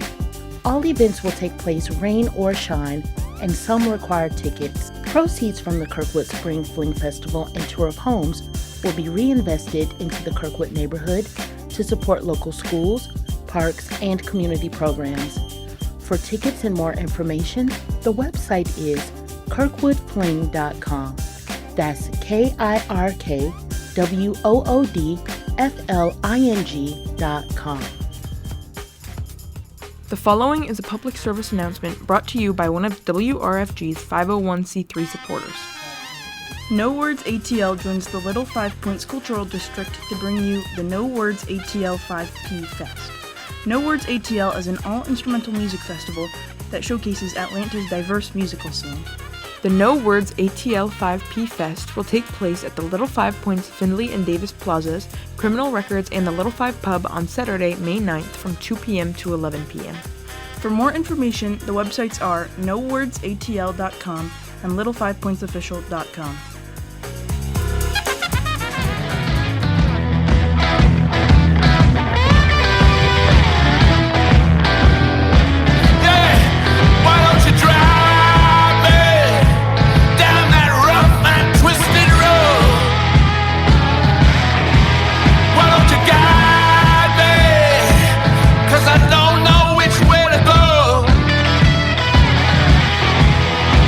All events will take place rain or shine, and some require tickets. Proceeds from the Kirkwood Spring Fling Festival and tour of homes will be reinvested into the Kirkwood neighborhood to support local schools, parks, and community programs. For tickets and more information, the website is kirkwoodfling.com. That's KIRKWOODFLING.com. The following is a public service announcement brought to you by one of WRFG's 501c3 supporters. No Words ATL joins the Little 5 Points Cultural District to bring you the No Words ATL 5P Fest. No Words ATL is an all-instrumental music festival that showcases Atlanta's diverse musical scene. The No Words ATL 5P Fest will take place at the Little 5 Points Findlay and Davis Plazas, Criminal Records, and the Little 5 Pub on Saturday, May 9th from 2 p.m. to 11 p.m. For more information, the websites are nowordsatl.com and little5pointsofficial.com.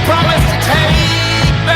Promise to take me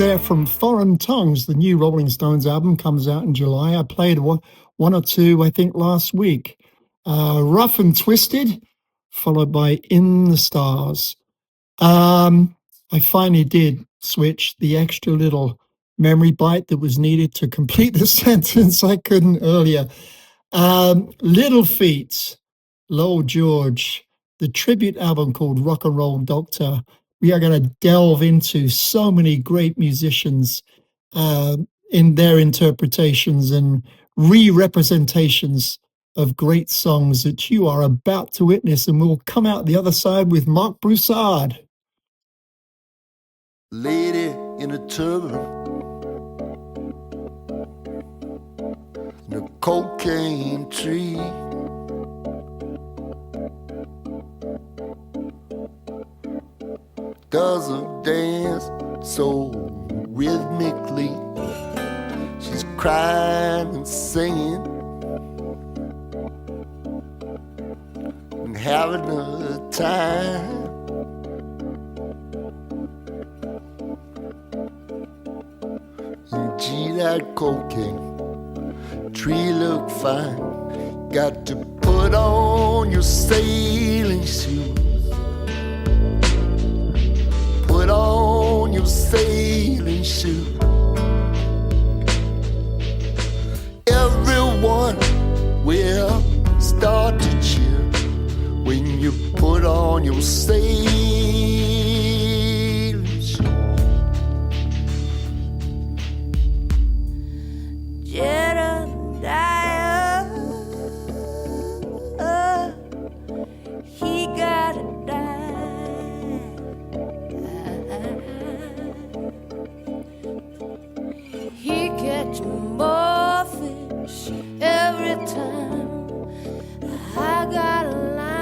there from Foreign Tongues. The new Rolling Stones album comes out in July. I played one or two, I think, last week. Rough and Twisted, followed by In the Stars. I finally did switch the extra little memory bite that was needed to complete the sentence I couldn't earlier. Little Feat, Lowell George, the tribute album called Rock and Roll Doctor. We are going to delve into so many great musicians in their interpretations and re-representations of great songs that you are about to witness, and we'll come out the other side with Mark Broussard. Lady in a turban, in a cocaine tree, does a dance so rhythmically, she's crying and singing and having a time. And gee, that cocaine tree look fine. Got to put on your sailing shoes. Put on your sailing shoes. Everyone will start to cheer when you put on your sailing shoes. Jedediah, he gotta die. He catch more fish every time. I got a line.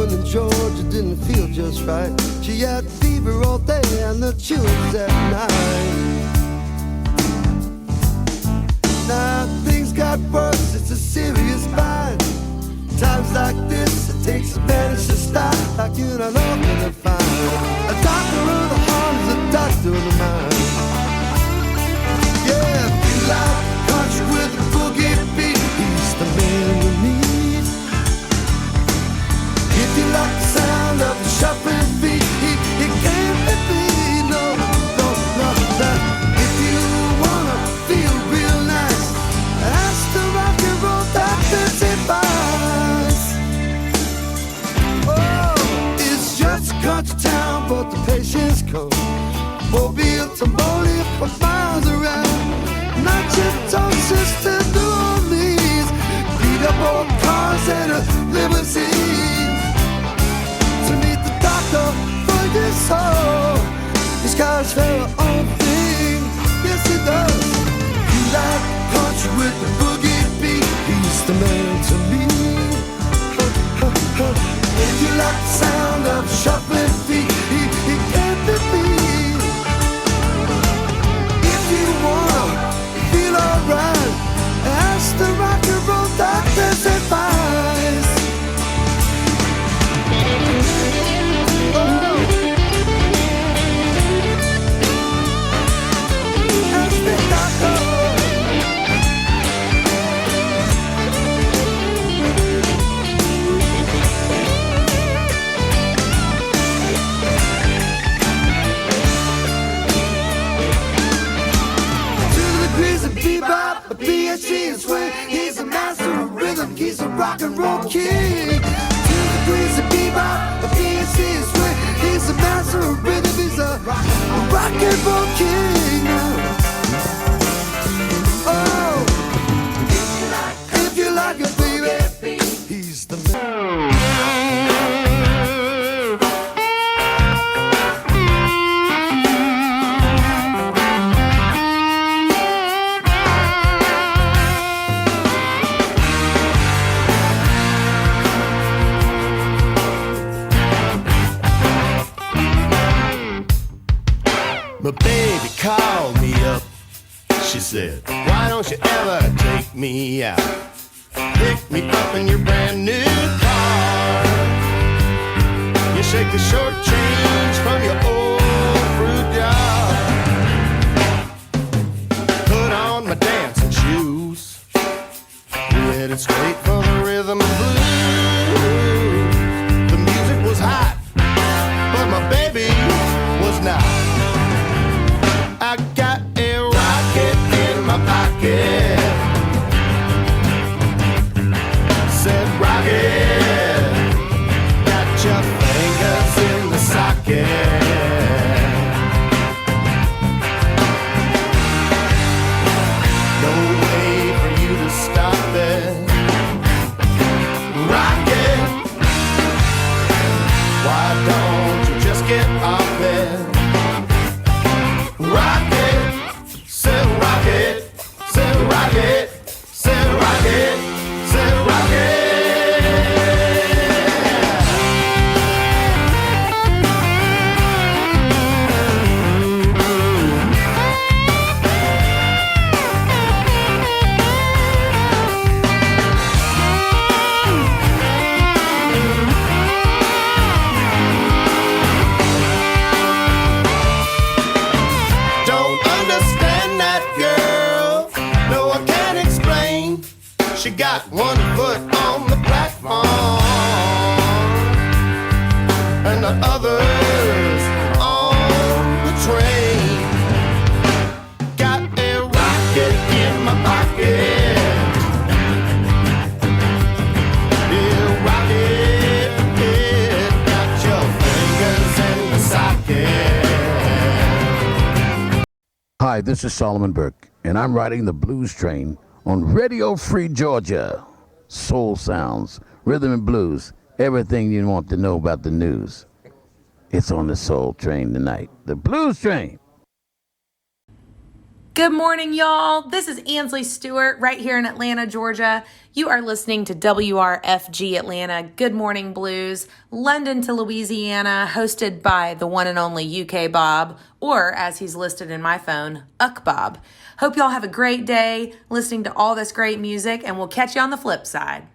woman in Georgia didn't feel just right. She had fever all day and the chills at night. Now things got worse, it's a serious bind. Times like this, it takes a vanish to stop. Like you're not often to find. A doctor of the heart is a doctor of the mind. Yeah, if you like country with a boogie beat, he's the man you need. If you like the sound of the shuffling feet, he can't be beat. No, no, no, no. If you wanna feel real nice, ask the rock and roll doctor's advice. Oh, it's just a country town, but the patients come. Mobile to Mobile for miles around. Not just on Sister New Orleans. Beat up old cars and a limousine. To meet the doctor for your soul. This guy's very own thing. Yes, he does. You like country with the boogie beat. He's the man to me. If you like the sound of shuffling feet, he can't be beat. If you wanna feel alright, ask the rock and roll doctor's advice. Oh. Ask the doctor. Bebop, a PhD in swing. He's a master of rhythm. He's a rock and roll king. 2 degrees of bebop, a PhD in swing. He's a master of rhythm. He's a rock and roll king. Oh, if you like it, baby, he's the man. My baby called me up. She said, why don't you ever take me out? Pick me up in your brand new car. You shake the short change from your old fruit jar. Put on my dancing shoes. We headed straight for the rhythm and blues. The music was hot, but my baby was not. I got a rocket in my pocket. Said rocket, got your fingers in the socket. No way for you to stop it. Rocket, why don't you just get off it? Rocket, said rocket, said rocket, said rocket, said rocket. She got one foot on the platform and the others on the train. Got a rocket in my pocket. Yeah, rocket, it got your fingers in the socket. Hi, this is Solomon Burke, and I'm riding the Blues Train on Radio Free Georgia. Soul sounds, rhythm and blues, everything you want to know about the news. It's on the Soul Train tonight. The Blues Train. Good morning, y'all. This is Ansley Stewart right here in Atlanta, Georgia. You are listening to WRFG Atlanta Good Morning Blues, London to Louisiana, hosted by the one and only UK Bob, or as he's listed in my phone, UK Bob. Hope y'all have a great day listening to all this great music, and we'll catch you on the flip side.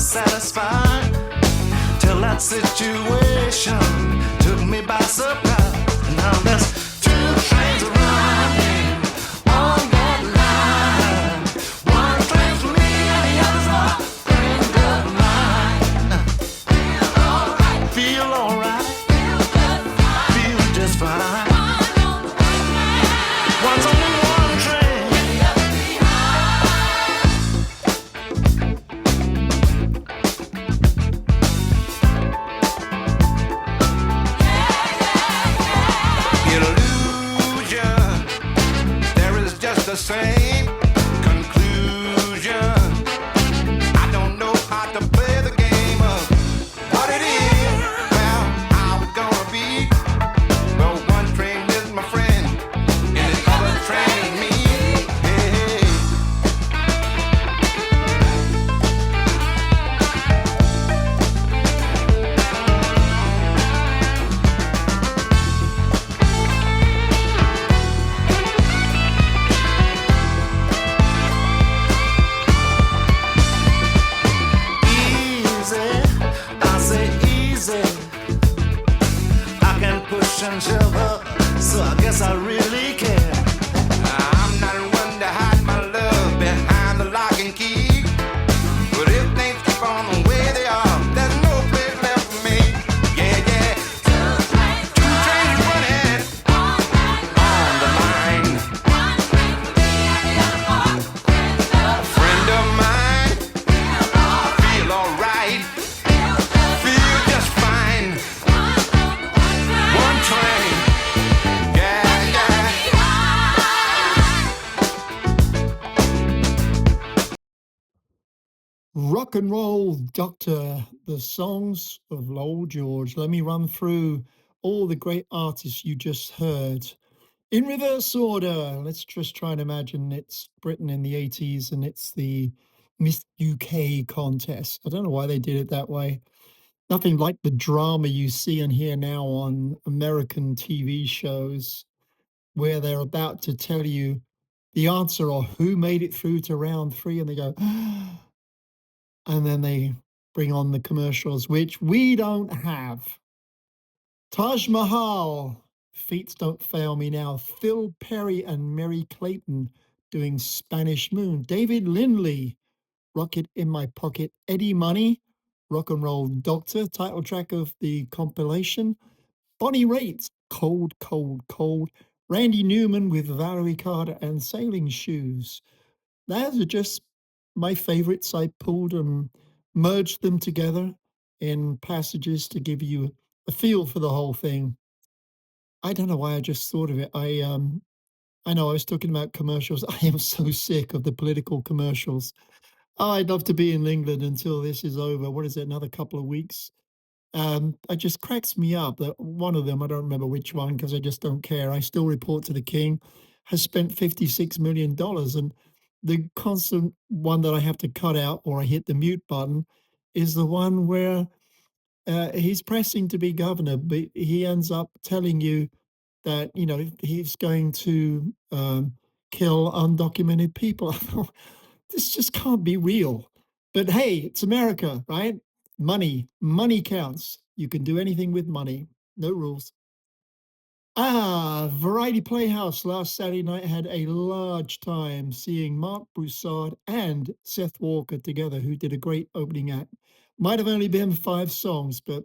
satisfied till that situation took me by surprise. Now there's two trains running on that line. One train's for me and the other's a friend of mine. Feel alright, feel just fine. One's only one train. Illusion, there is just the same conclusion. I don't know how to play the game of what it is. Well, how it's gonna be. Well, one train is my friend, and the other train is me. Hey, hey. Easy, I say easy. I can push and shove up, so I guess I really care. I'm not one to hide my love behind the lock and key. But if things keep on the way they are, there's no place left for me. Yeah, yeah. Two trains running on the line. Friend of mine, feel alright, feel just fine. One train, yeah, yeah. Rock and Roll Doctor, the songs of Lowell George. Let me run through all the great artists you just heard in reverse order. Let's just try and imagine it's Britain in the 80s and it's the Miss UK contest. I don't know why they did it that way. Nothing like the drama you see and hear now on American TV shows where they're about to tell you the answer or who made it through to round 3 and they go, and then they bring on the commercials, which we don't have. Taj Mahal, Feet Don't Fail Me Now. Phil Perry and Mary Clayton doing Spanish Moon. David Lindley, Rocket in My Pocket. Eddie Money, Rock and Roll Doctor, title track of the compilation. Bonnie Raitt, Cold, Cold, Cold. Randy Newman with Valerie Carter and Sailing Shoes. Those are just my favorites. I pulled and merged them together in passages to give you a feel for the whole thing. I don't know why I just thought of it. I know I was talking about commercials. I am so sick of the political commercials. Oh, I'd love to be in England until this is over. What is it, another couple of weeks? It just cracks me up that one of them, I don't remember which one because I just don't care. I still report to the king, has spent $56 million. And the constant one that I have to cut out or I hit the mute button is the one where he's pressing to be governor, but he ends up telling you that, you know, he's going to kill undocumented people. I thought, this just can't be real. But hey, it's America, right? Money counts. You can do anything with money. No rules. Variety Playhouse last Saturday night had a large time seeing Mark Broussard and Seth Walker together, who did a great opening act. Might have only been 5 songs, but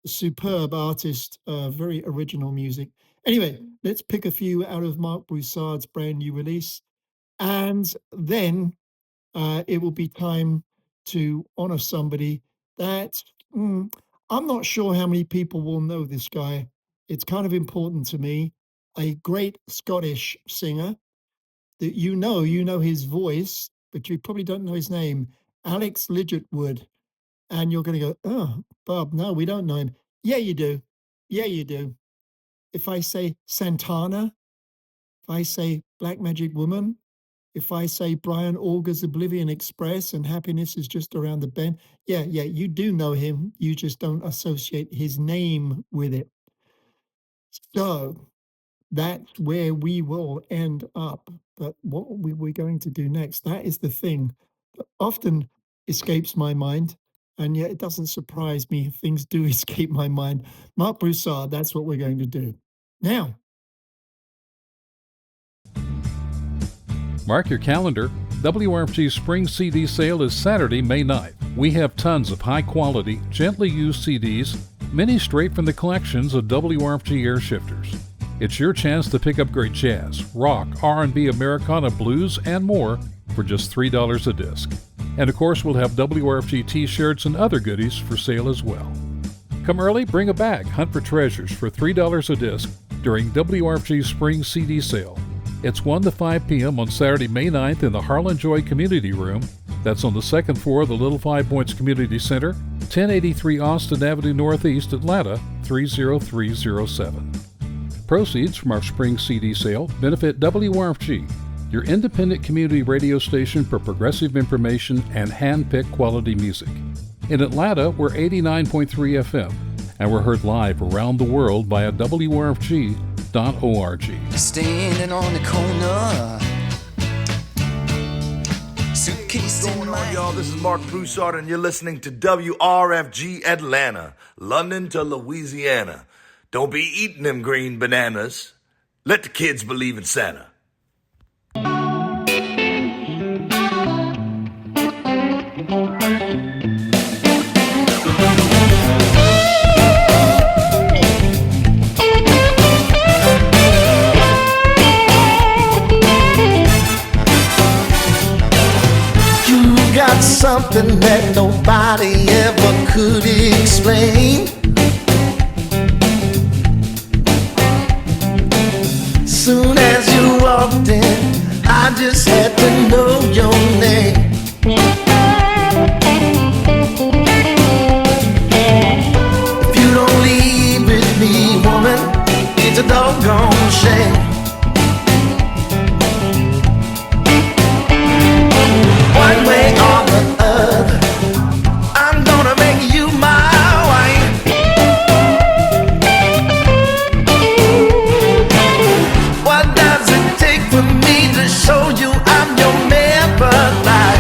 superb artist, very original music. Anyway, let's pick a few out of Mark Broussard's brand new release. And then it will be time to honor somebody that I'm not sure how many people will know this guy. It's kind of important to me. A great Scottish singer that you know his voice, but you probably don't know his name, Alex Ligertwood. And you're going to go, oh, Bob, no, we don't know him. Yeah, you do. Yeah, you do. If I say Santana, if I say Black Magic Woman, if I say Brian Auger's Oblivion Express and Happiness is Just Around the Bend, yeah, you do know him. You just don't associate his name with it. So that's where we will end up. But what we're going to do next, that is the thing that often escapes my mind. And yet it doesn't surprise me if things do escape my mind. Marc Broussard, that's what we're going to do. Now, mark your calendar. WRFG's spring CD sale is Saturday, May 9th. We have tons of high-quality, gently used CDs, many straight from the collections of WRFG air shifters. It's your chance to pick up great jazz, rock, R&B, Americana, blues, and more for just $3 a disc. And of course, we'll have WRFG t-shirts and other goodies for sale as well. Come early, bring a bag, hunt for treasures for $3 a disc during WRFG's spring CD sale. It's 1 to 5 p.m. on Saturday, May 9th in the Harlan Joy Community Room. That's on the second floor of the Little Five Points Community Center, 1083 Austin Avenue Northeast, Atlanta, 30307. Proceeds from our spring CD sale benefit WRFG, your independent community radio station for progressive information and hand-picked quality music. In Atlanta, we're 89.3 FM, and we're heard live around the world via WRFG.org. Standing on the corner, suitcase What's going on, y'all? This is Marc Broussard, and you're listening to WRFG Atlanta, London to Louisiana. Don't be eating them green bananas. Let the kids believe in Santa. Got something that nobody ever could explain. Soon as you walked in, I just had to know your name. If you don't leave with me, woman, it's a doggone shame. One way or the other, I'm gonna make you my wife. What does it take for me to show you I'm your man for life?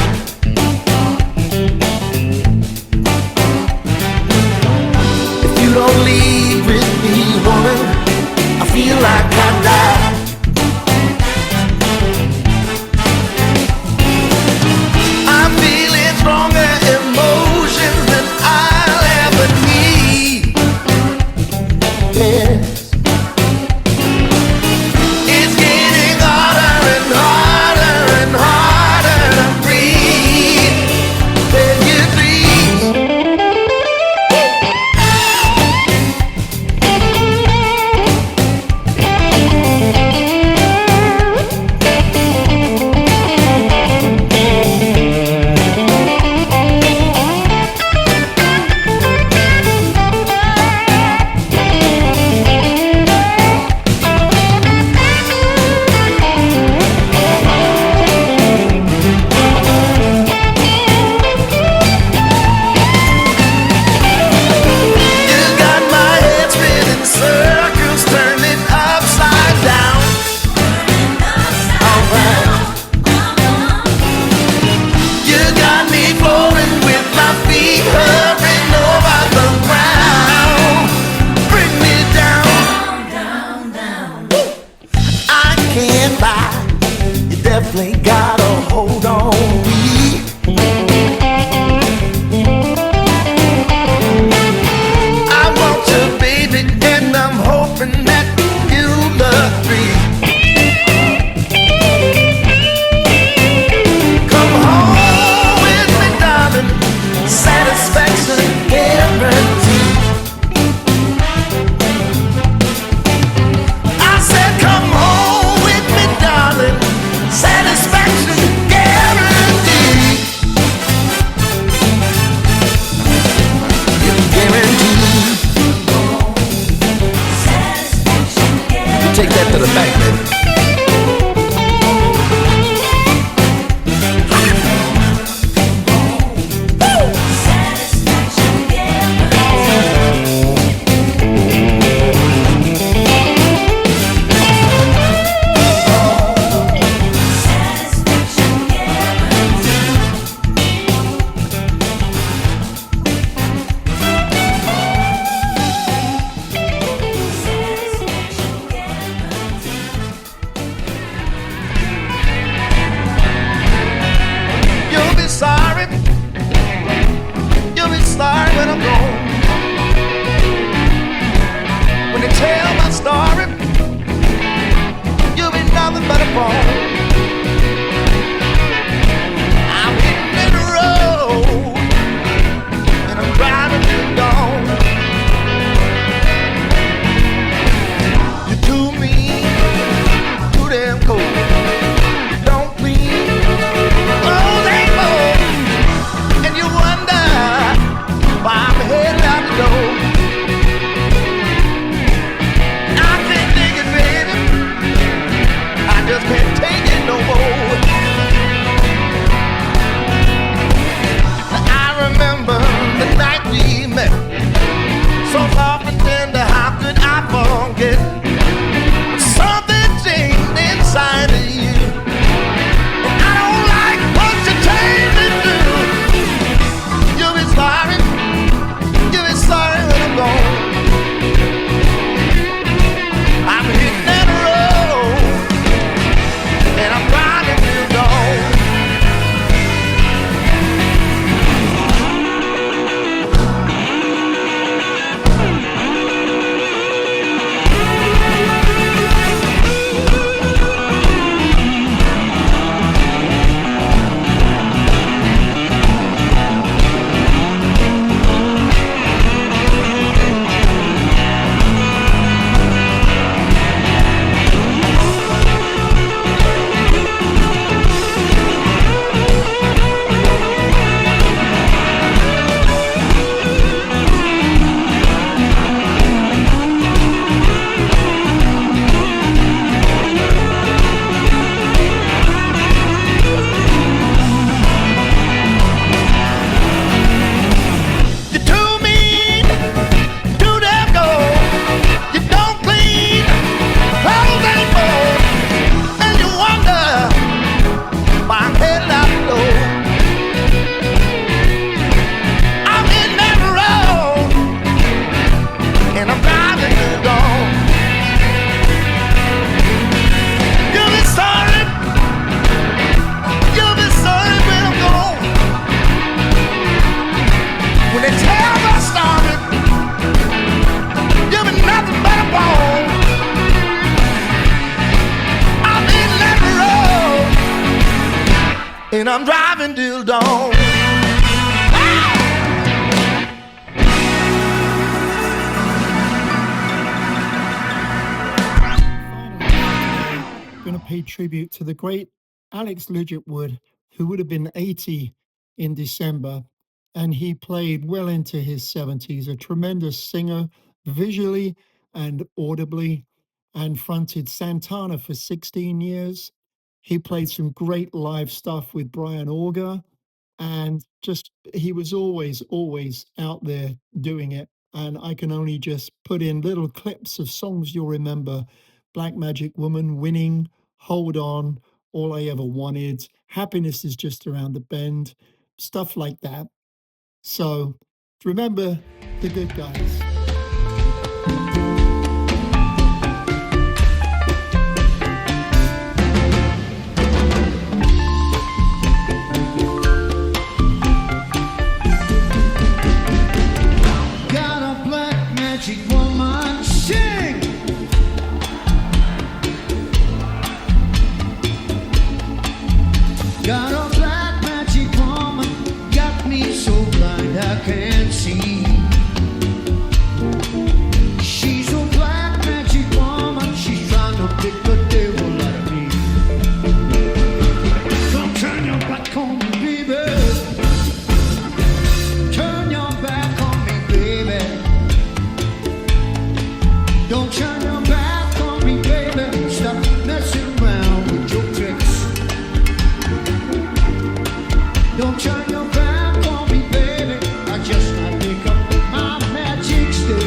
I'm gone. When they tell my story, you'll be nothing but a bone. I'm hitting the road, and I'm driving till dawn. You're too mean, too damn cold. Don't please, oh they both, and you wonder why I'm headed out the door. I can't take it, baby. I just can't take it no more. I remember the night we met, so soft and tender, how could I forget? Something changed inside of you, and I don't like what you changed me to. You'll be sorry when I'm gone. I'm hitting that road, and I'm riding till dawn. You're too mean, too damn cold. You don't clean, clothes ain't more, and you wonder why I'm headed out the door. I'm in that road, and I'm driving till dawn. You'll be sorry when I'm gone. When they tell my story, you'll be nothing but a bone. I'm in that road, and I'm driving till dawn. Going to pay tribute to the great Alex Ligertwood, who would have been 80 in December, and he played well into his 70s, a tremendous singer visually and audibly, and fronted Santana for 16 years. He played some great live stuff with Brian Auger, and just he was always out there doing it. And I can only just put in little clips of songs you'll remember: Black Magic Woman, Winning, Hold On, All I Ever Wanted, Happiness Is Just Around the Bend, stuff like that. So remember the good guys. Got a black magic woman, sing! Got a black magic woman, got me so blind I can't see. She's a black magic woman, she's trying to pick the devil out of me. Don't turn your back on me, baby. Turn your back on me, baby. Don't turn your back on me, baby. Stop messing around with your tricks. Don't turn your back on me, baby. I just might pick up my magic stick.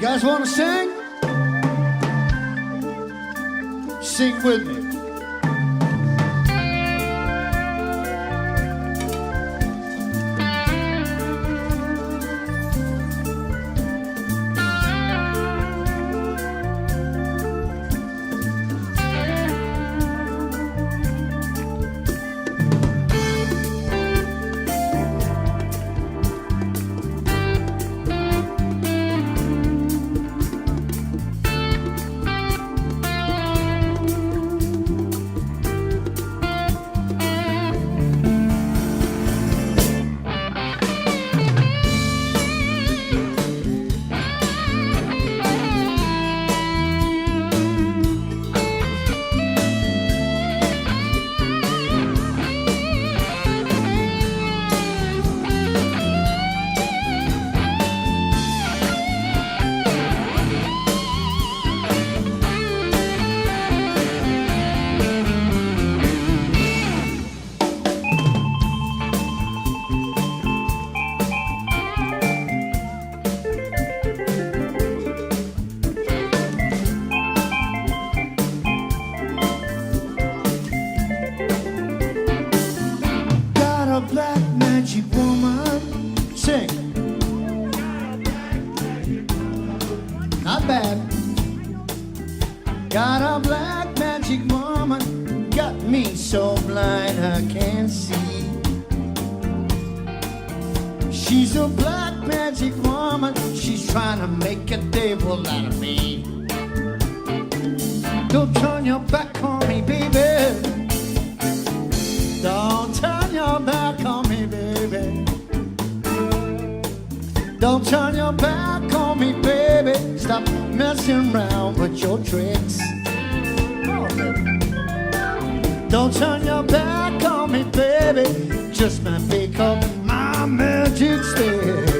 You guys want to sing? Sing with me. Got a black magic woman, got me so blind I can't see. She's a black magic woman, she's trying to make a devil out of me. Don't turn your back on me, baby. Don't turn your back on me, baby. Don't turn your back on me, baby. Stop messing around with your tricks. Oh, baby. Don't turn your back on me, baby. Just might pick up my magic stick.